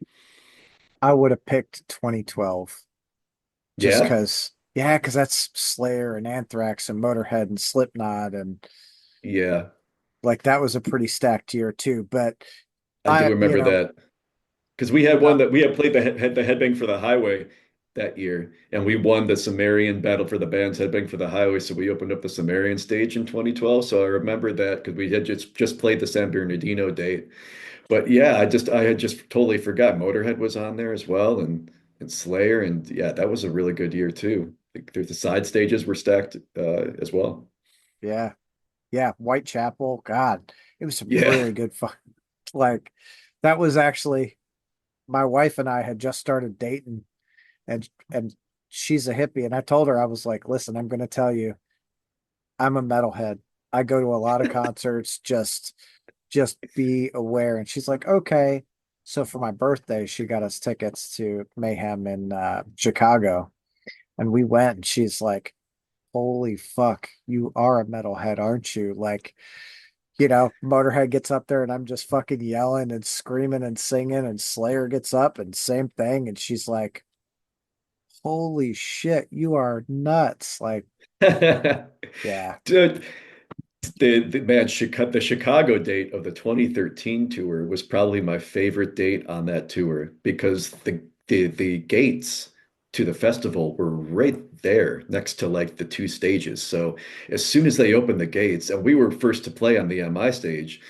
[SPEAKER 1] I would have picked 2012 just
[SPEAKER 2] Yeah,
[SPEAKER 1] because that's Slayer and Anthrax and Motorhead and Slipknot, and
[SPEAKER 2] yeah,
[SPEAKER 1] like that was a pretty stacked year too. But
[SPEAKER 2] I do
[SPEAKER 1] I,
[SPEAKER 2] remember that. Because we had
[SPEAKER 1] uh,
[SPEAKER 2] one that we had played the headbang for the highway that year, and we won the Sumerian Battle for the Bands headbang for the highway. So we opened up the Sumerian stage in 2012. So I remember that because we had just played the San Bernardino date. But yeah, I had just totally forgot Motorhead was on there as well, and Slayer, and yeah, that was a really good year too. The side stages were stacked as well.
[SPEAKER 1] yeah, yeah, Whitechapel, God, it was some
[SPEAKER 2] Yeah.
[SPEAKER 1] really good fun. Like that was actually my wife and I had just started dating, and she's a hippie. And I told her, I was like, listen, I'm going to tell you, I'm a metalhead. I go to a lot of concerts. Just be aware. And she's like, okay. So for my birthday, she got us tickets to Mayhem in Chicago. And we went, and she's like, holy fuck, you are a metalhead, aren't you? Like, Motorhead gets up there and I'm just fucking yelling and screaming and singing, and Slayer gets up and same thing. And she's like, holy shit, you are nuts. Like, yeah,
[SPEAKER 2] Dude, the Chicago date of the 2013 tour was probably my favorite date on that tour because the gates to the festival were right there next to like the two stages. So as soon as they opened the gates, and we were first to play on the MI stage,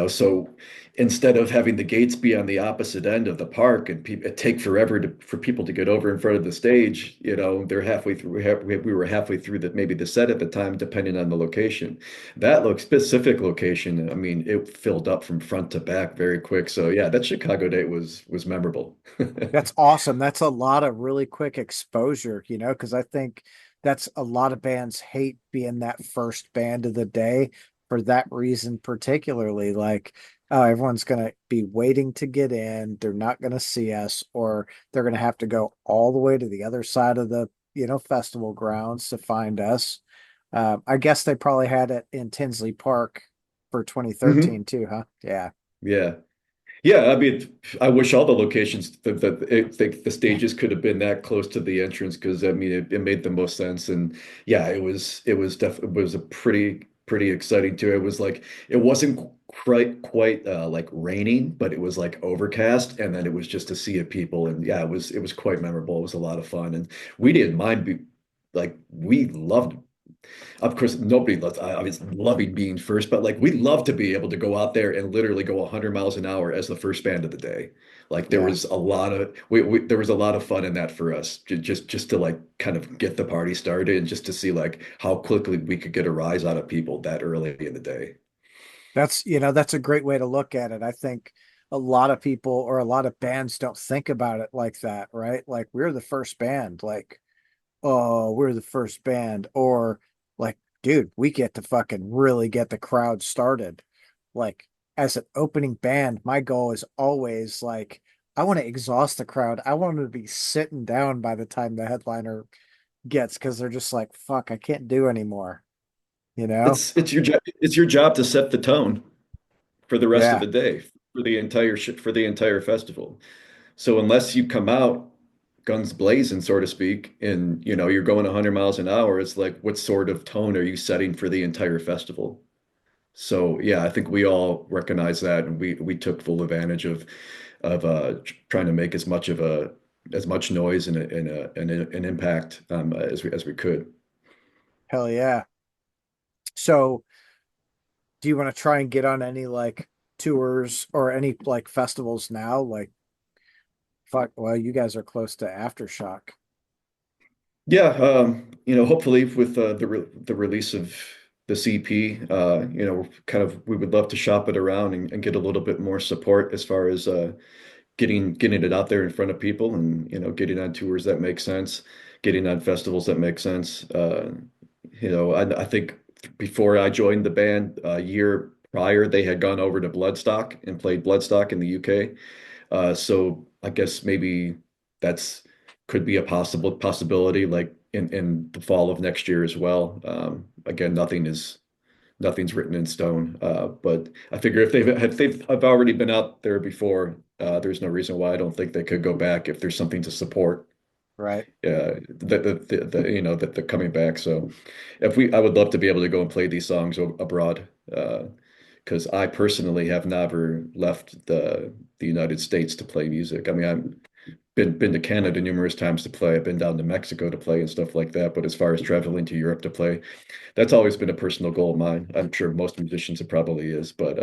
[SPEAKER 2] so instead of having the gates be on the opposite end of the park and it take forever for people to get over in front of the stage, they're halfway through. We were halfway through maybe the set at the time, depending on the location. That specific location, I mean, it filled up from front to back very quick. So yeah, that Chicago date was memorable.
[SPEAKER 1] that's awesome. That's a lot of really quick exposure, because I think that's a lot of bands hate being that first band of the day for that reason, particularly. Like, oh, everyone's going to be waiting to get in. They're not going to see us, or they're going to have to go all the way to the other side of the, festival grounds to find us. I guess they probably had it in Tinsley Park for
[SPEAKER 2] hmm
[SPEAKER 1] 2013 too, huh? Yeah.
[SPEAKER 2] Yeah. Yeah, I mean, I wish all the locations the stages could have been that close to the entrance because I mean it made the most sense. And yeah, it was a pretty exciting tour. It was like it wasn't quite like raining, but it was like overcast, and then it was just a sea of people. And yeah, it was quite memorable. It was a lot of fun, and we didn't mind like we loved, of course, nobody loves, I was loving being first, but like we love to be able to go out there and literally go 100 miles an hour as the first band of the day. Like there
[SPEAKER 1] Yeah.
[SPEAKER 2] was a lot of there was a lot of fun in that for us, just to like kind of get the party started and just to see like how quickly we could get a rise out of people that early in the day.
[SPEAKER 1] That's a great way to look at it. I think a lot of people or a lot of bands don't think about it like that, right? Like we're the first band, like, oh, we're the first band, or like, dude, we get to fucking really get the crowd started. Like as an opening band, my goal is always like, I want to exhaust the crowd. I want them to be sitting down by the time the headliner gets, because they're just like, fuck, I can't do anymore, you know?
[SPEAKER 2] It's your job to set the tone for the rest of
[SPEAKER 1] Yeah,
[SPEAKER 2] the day, for the entire festival. So unless you come out guns blazing, so to speak, and you're going 100 miles an hour, it's like what sort of tone are you setting for the entire festival? So yeah, I think we all recognize that, and we took full advantage of trying to make as much noise and an impact as we could.
[SPEAKER 1] hell yeah. So do you want to try and get on any like tours or any like festivals now? Like, fuck, well, you guys are close to Aftershock.
[SPEAKER 2] Yeah, hopefully with the release of the CP, kind of we would love to shop it around and get a little bit more support as far as getting it out there in front of people and getting on tours that make sense, getting on festivals that make sense. I think before I joined the band a year prior, they had gone over to Bloodstock and played Bloodstock in the UK. So I guess maybe that's could be a possibility like in the fall of next year as well. Again, nothing's written in stone. But I figure if they've have already been out there before, there's no reason why I don't think they could go back if there's something to support.
[SPEAKER 1] Right.
[SPEAKER 2] That they're coming back. So I would love to be able to go and play these songs abroad. Because I personally have never left the United States to play music. I mean, I've been to Canada numerous times to play. I've been down to Mexico to play and stuff like that. But as far as traveling to Europe to play, that's always been a personal goal of mine. I'm sure most musicians it probably is, but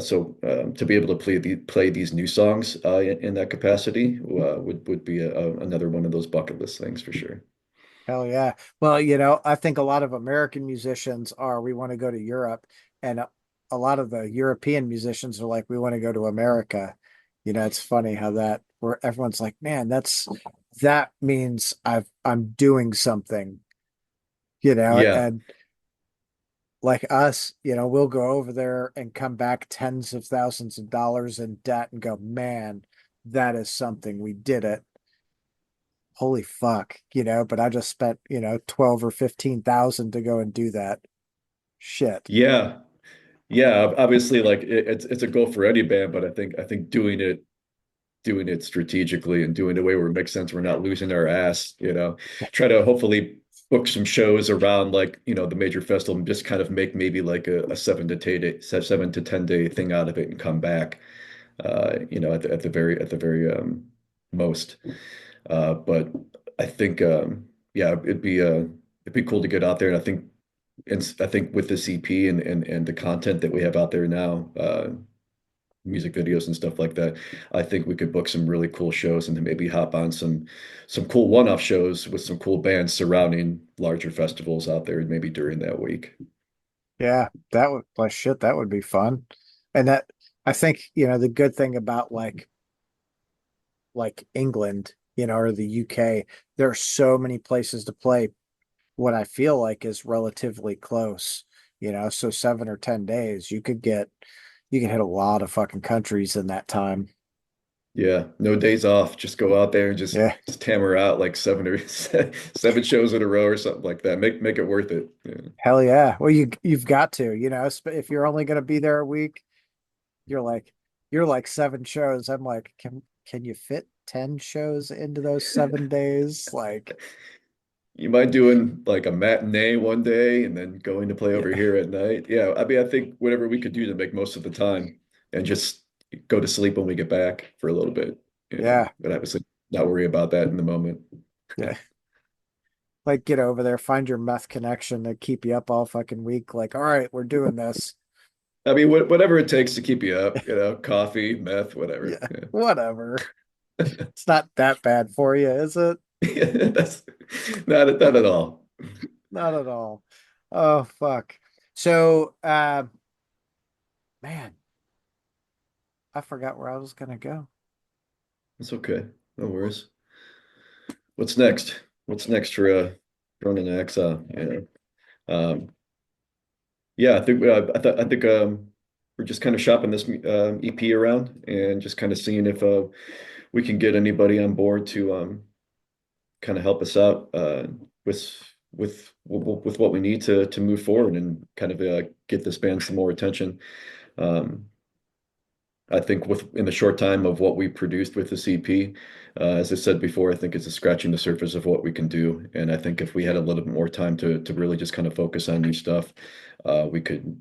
[SPEAKER 2] so to be able to play these new songs in that capacity would be another one of those bucket list things for sure.
[SPEAKER 1] Hell yeah. Well, I think a lot of American musicians are, we want to go to Europe, and a lot of the European musicians are like, we want to go to America. It's funny how that, where everyone's like, man, that means I'm doing something,
[SPEAKER 2] Yeah.
[SPEAKER 1] and like us, we'll go over there and come back tens of thousands of dollars in debt and go, man, that is something we did it. Holy fuck, but I just spent, 12 or 15,000 to go and do that. Shit.
[SPEAKER 2] Yeah. Yeah. Obviously, like it's a goal for any band, but I think doing it strategically and doing it the way where it makes sense. We're not losing our ass, try to hopefully book some shows around like, the major festival and just kind of make maybe like a 7 to 10 day thing out of it and come back, at the very most. But I think, yeah, it'd be cool to get out there. And I think with this EP and the content that we have out there now, music videos and stuff like that. I think we could book some really cool shows and then maybe hop on some cool one-off shows with some cool bands surrounding larger festivals out there, maybe during that week.
[SPEAKER 1] Yeah, that would like shit, that would be fun. And that I think, the good thing about like England, or the UK, there are so many places to play what I feel like is relatively close, so 7 or 10 days, you could hit a lot of fucking countries in that time.
[SPEAKER 2] Yeah, no days off. Just go out there and just
[SPEAKER 1] Yeah.
[SPEAKER 2] just hammer out like seven or seven shows in a row or something like that. Make it worth it. Yeah.
[SPEAKER 1] Hell yeah. Well, you've got to, if you're only going to be there a week, you're like you're like 7 shows. I'm like, can you fit 10 shows into those 7 days? Like,
[SPEAKER 2] You mind doing like a matinee one day and then going to play over
[SPEAKER 1] yeah,
[SPEAKER 2] here at night? Yeah, I mean, I think whatever we could do to make most of the time and just go to sleep when we get back for a little bit,
[SPEAKER 1] yeah,
[SPEAKER 2] but obviously not worry about that in the moment.
[SPEAKER 1] yeah. Like get over there, find your meth connection to keep you up all fucking week. Like, all right, we're doing this.
[SPEAKER 2] I mean, whatever it takes to keep you up, coffee, meth, whatever.
[SPEAKER 1] Yeah, whatever. It's not that bad for you, is it?
[SPEAKER 2] Yeah. That's not at all.
[SPEAKER 1] Not at all. Oh fuck. So, man, I forgot where I was gonna go.
[SPEAKER 2] It's okay. No worries. What's next? What's next for Ronan and Exile? Um, Yeah, I think we're just kind of shopping this EP around and just kind of seeing if we can get anybody on board to kind of help us out with with what we need to move forward and kind of get this band some more attention. Um, I think with in the short time of what we produced with this EP, as I said before, I think it's a scratching the surface of what we can do. And I think if we had a little bit more time to really just kind of focus on new stuff, we could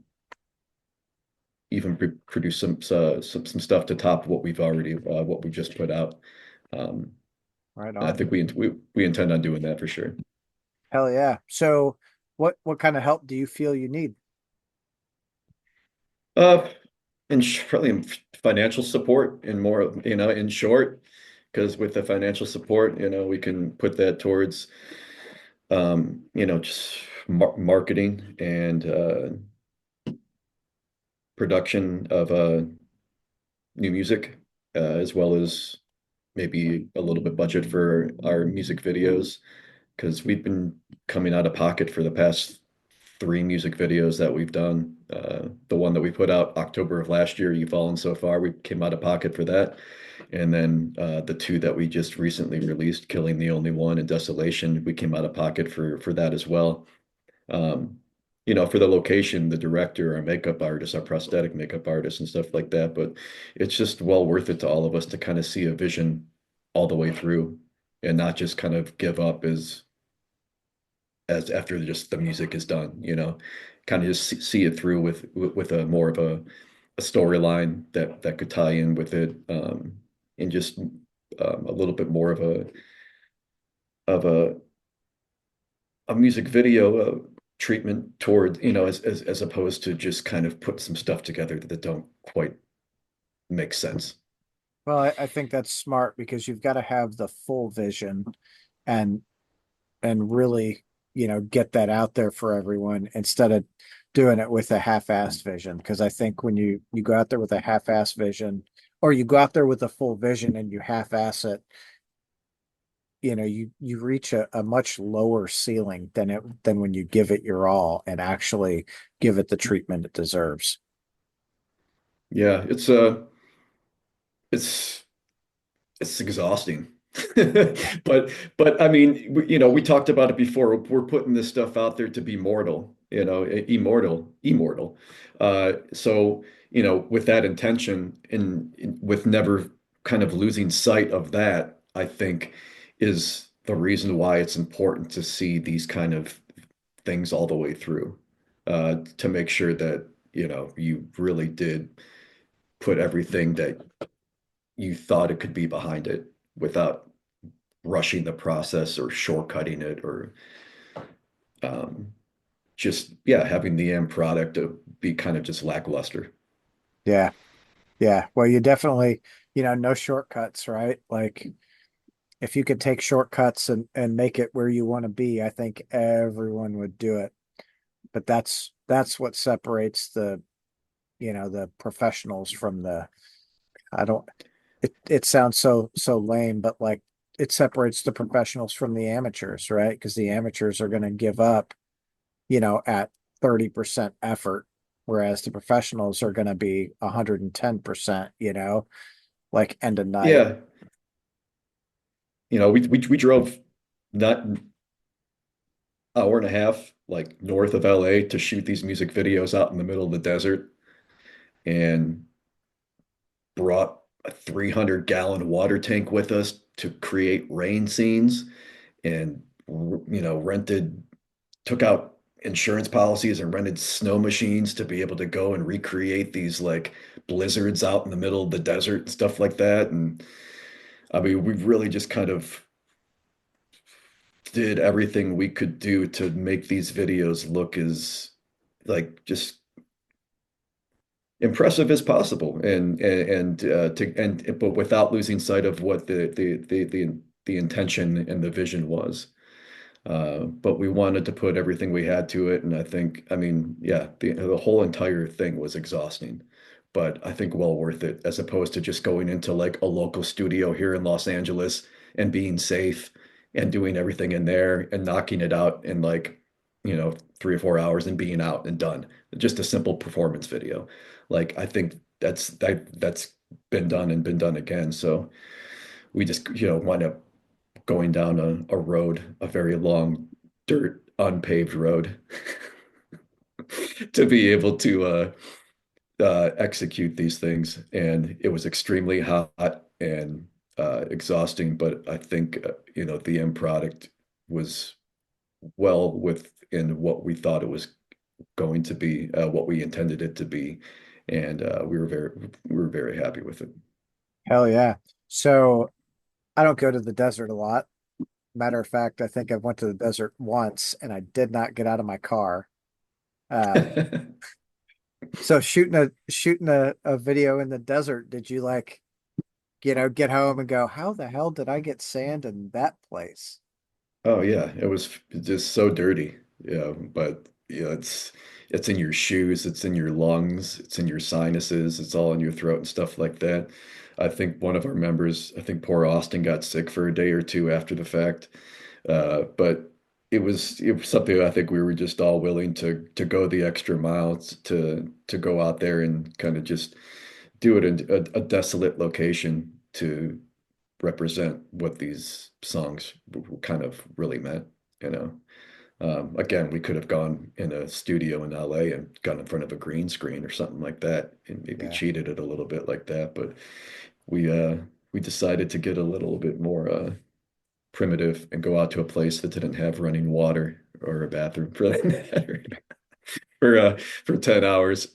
[SPEAKER 2] even produce some stuff to top what we've already what we just put out. Um,
[SPEAKER 1] Right
[SPEAKER 2] and I
[SPEAKER 1] on.
[SPEAKER 2] think we intend on doing that for sure.
[SPEAKER 1] Hell yeah. So, what kind of help do you feel you need?
[SPEAKER 2] Uh, and probably financial support and more, in short, because with the financial support, we can put that towards, just marketing and production of new music, as well as maybe a little bit budget for our music videos because we've been coming out of pocket for the past three music videos that we've done. The one that we put out October of last year, You've Fallen So Far, we came out of pocket for that. And then the two that we just recently released, Killing the Only One and Desolation, we came out of pocket for that as well. Um, for the location, the director, our makeup artist, our prosthetic makeup artist, and stuff like that. But it's just well worth it to all of us to kind of see a vision all the way through and not just kind of give up as after just the music is done, kind of just see it through with a more of a storyline that could tie in with it, and just a little bit more of a music video treatment toward, as opposed to just kind of put some stuff together that don't quite make sense.
[SPEAKER 1] Well, I think that's smart because you've got to have the full vision and really, get that out there for everyone instead of doing it with a half-assed vision. Because I think when you go out there with a half-assed vision, or you go out there with a full vision and you half-ass it, you reach a much lower ceiling than when you give it your all and actually give it the treatment it deserves.
[SPEAKER 2] Yeah, it's it's exhausting. But I mean, we talked about it before. We're putting this stuff out there to be mortal, immortal. So, with that intention and with never kind of losing sight of that, I think is the reason why it's important to see these kind of things all the way through, to make sure that, you really did put everything that you thought it could be behind it without rushing the process or shortcutting it or um, just yeah having the end product to be kind of just lackluster.
[SPEAKER 1] Yeah. Yeah. Well, you definitely, no shortcuts, right? Like if you could take shortcuts and make it where you want to be, I think everyone would do it. But that's what separates the professionals from the I don't it sounds so lame, but like it separates the professionals from the amateurs, right? Because the amateurs are going to give up, at 30% effort, whereas the professionals are going to be 110%, like end of night.
[SPEAKER 2] Yeah, we drove not hour and a half like north of LA to shoot these music videos out in the middle of the desert and brought a 300-gallon water tank with us to create rain scenes and rented took out insurance policies and rented snow machines to be able to go and recreate these like blizzards out in the middle of the desert and stuff like that. And I mean, we really just kind of did everything we could do to make these videos look as like just impressive as possible and but without losing sight of what the intention and the vision was. But we wanted to put everything we had to it, and I mean, yeah, the whole entire thing was exhausting, but I think well worth it, as opposed to just going into like a local studio here in Los Angeles and being safe and doing everything in there and knocking it out in like, 3 or 4 hours and being out and done. Just a simple performance video. Like I think that's been done and been done again. So we just, wind up going down a road, a very long, dirt, unpaved road to be able to execute these things. And it was extremely hot and exhausting, but I think, the end product was well within what we thought it was going to be, what we intended it to be. And we were very happy with it.
[SPEAKER 1] Hell yeah. So I don't go to the desert a lot. Matter of fact, I think I went to the desert once and I did not get out of my car. Um, so shooting a video in the desert, did you like, get home and go, how the hell did I get sand in that place?
[SPEAKER 2] Oh yeah, it was just so dirty. Yeah, but it's in your shoes, it's in your lungs, it's in your sinuses, it's all in your throat and stuff like that. I think one of our members, I think poor Austin got sick for a day or two after the fact. But it was something I think we were just all willing to go the extra miles to go out there and kind of just do it in a desolate location to represent what these songs kind of really meant, you know. Again, we could have gone in a studio in LA and gone in front of a green screen or something like that and maybe
[SPEAKER 1] Yeah.
[SPEAKER 2] cheated it a little bit like that, but we decided to get a little bit more primitive and go out to a place that didn't have running water or a bathroom for that matter for 10 hours.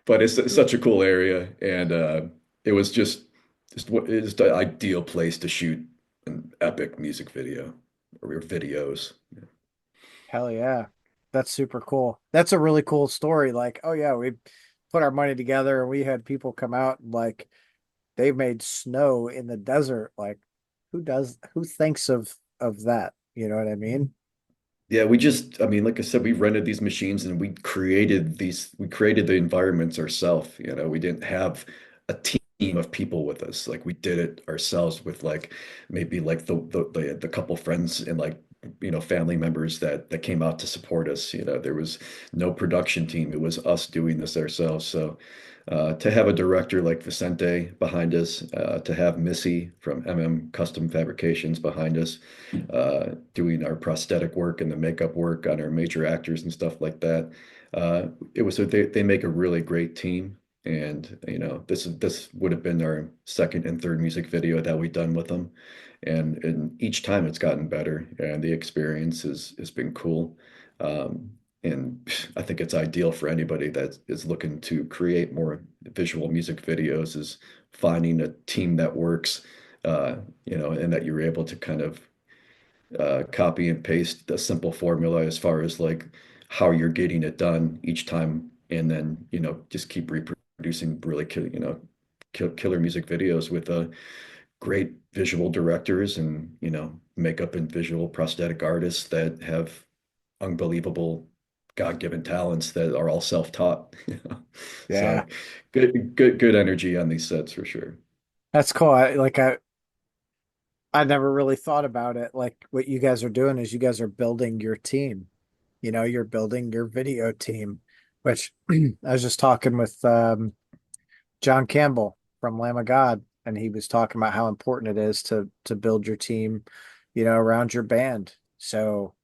[SPEAKER 2] But it's such a cool area, and it was just what is the ideal place to shoot an epic music video or videos.
[SPEAKER 1] Hell yeah. That's super cool. That's a really cool story. Like, oh yeah, we put our money together and we had people come out and like they made snow in the desert. Like, who thinks of that? You know what I mean?
[SPEAKER 2] Yeah, I mean, like I said, we rented these machines and we created the environments ourselves. We didn't have a team team of people with us. Like we did it ourselves with like maybe like the couple friends and like family members that came out to support us. There was no production team. It was us doing this ourselves. So to have a director like Vicente behind us, to have Missy from Custom Fabrications behind us, doing our prosthetic work and the makeup work on our major actors and stuff like that. It was they make a really great team. And this would have been our second and third music video that we've done with them, and each time it's gotten better, and the experience has been cool. Um, and I think it's ideal for anybody that is looking to create more visual music videos is finding a team that works, and that you're able to kind of copy and paste a simple formula as far as like how you're getting it done each time, and then just keep reproducing really killer music videos with great visual directors and makeup and visual prosthetic artists that have unbelievable God-given talents that are all self-taught.
[SPEAKER 1] Yeah,
[SPEAKER 2] So good energy on these sets for sure.
[SPEAKER 1] that's cool. I never really thought about it. Like what you guys are doing is you guys are building your team. You're building your video team, which I was just talking with John Campbell from Lamb of God, and he was talking about how important it is to build your team, around your band. So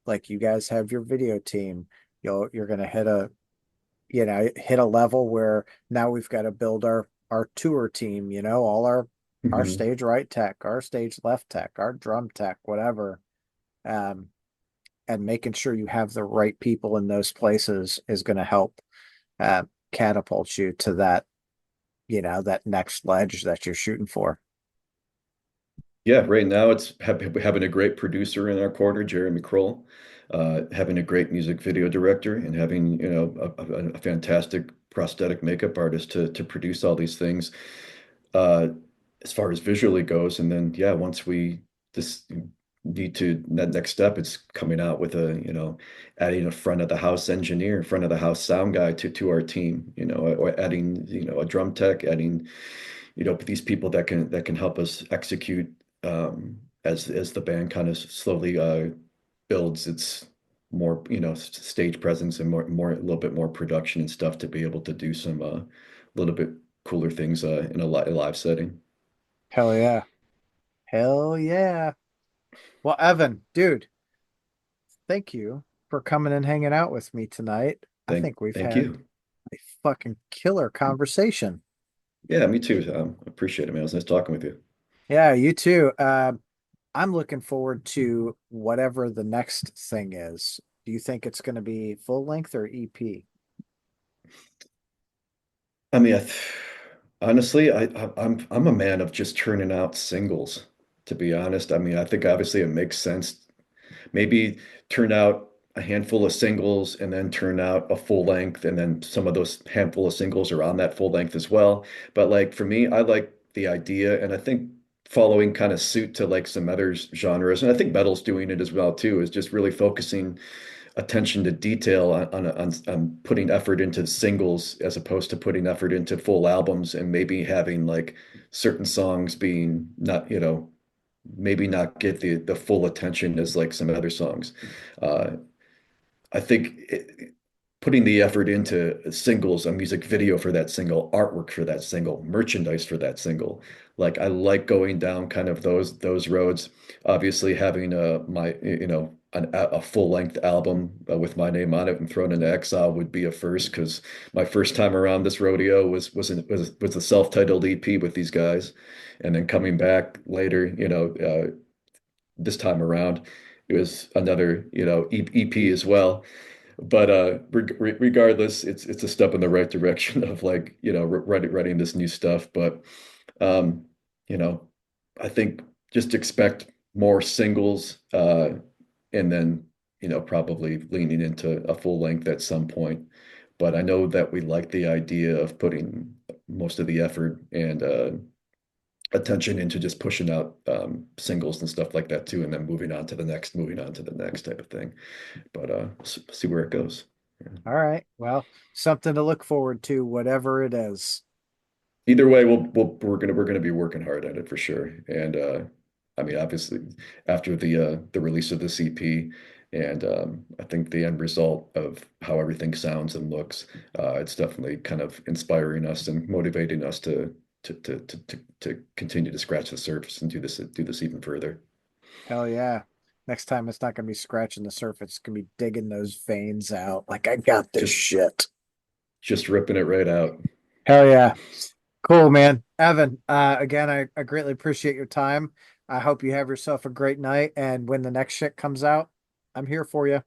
[SPEAKER 1] like you guys have your video team, you're gonna hit a level where now we've got to build our tour team, all our
[SPEAKER 2] Mhm.
[SPEAKER 1] stage right tech, our stage left tech, our drum tech, whatever. Um, and making sure you have the right people in those places is going to help uh, catapult you to that next ledge that you're shooting for.
[SPEAKER 2] Yeah, right now it's having a great producer in our corner, Jeremy Kroll, having a great music video director, and having a fantastic prosthetic makeup artist to produce all these things. Uh, as far as visually goes, and then yeah, once we just need to that next step, it's coming out with adding a front of the house engineer, front of the house sound guy to our team, or adding a drum tech, adding these people that can help us execute as the band kind of slowly builds its more stage presence and more a little bit more production and stuff to be able to do some little bit cooler things in a live setting.
[SPEAKER 1] Hell yeah. Hell yeah. Well, Evan, dude, thank you for coming and hanging out with me tonight. I think we've
[SPEAKER 2] Thank
[SPEAKER 1] had
[SPEAKER 2] you.
[SPEAKER 1] a fucking killer conversation.
[SPEAKER 2] Yeah, me too. Appreciate it, man. It was nice talking with you.
[SPEAKER 1] Yeah, you too. I'm looking forward to whatever the next thing is. Do you think it's going to be full length or EP?
[SPEAKER 2] I mean, honestly, I'm a man of just churning out singles, to be honest. I mean, I think obviously it makes sense. Maybe turn out a handful of singles and then turn out a full length, and then some of those handful of singles are on that full length as well. But like for me, I like the idea, and I think following kind of suit to like some other genres, and I think metal's doing it as well too, is just really focusing attention to detail on putting effort into singles as opposed to putting effort into full albums, and maybe having like certain songs being not, maybe not get the full attention as like some other songs. Uh, I think putting the effort into singles, a music video for that single, artwork for that single, merchandise for that single. Like I like going down kind of those roads. Obviously, having a full length album with my name on it and thrown into Exile would be a first, because my first time around this rodeo was a self-titled EP with these guys, and then coming back later, this time around, it was another EP as well. But regardless, it's a step in the right direction of like writing this new stuff. But um, you know, I think just expect more singles, and then probably leaning into a full length at some point. But I know that we like the idea of putting most of the effort and attention into just pushing out singles and stuff like that too, and then moving on to the next type of thing. But see where it goes. Yeah.
[SPEAKER 1] All right. Well, something to look forward to, whatever it is.
[SPEAKER 2] either way, we're gonna be working hard at it for sure. And I mean, obviously, after the release of the CP, and I think the end result of how everything sounds and looks, it's definitely kind of inspiring us and motivating us to continue to scratch the surface and do this even further.
[SPEAKER 1] Hell yeah. Next time it's not gonna be scratching the surface, it's gonna be digging those veins out. Like I got this
[SPEAKER 2] Just
[SPEAKER 1] shit.
[SPEAKER 2] just ripping it right out.
[SPEAKER 1] Hell yeah. Cool, man. Evan, again, I greatly appreciate your time. I hope you have yourself a great night. And when the next shit comes out, I'm here for you.
[SPEAKER 2] I'll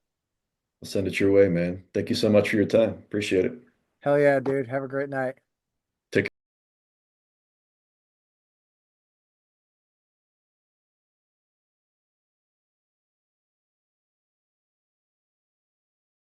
[SPEAKER 2] send it your way, man. Thank you so much for your time. Appreciate it.
[SPEAKER 1] Hell yeah, dude. Have a great night.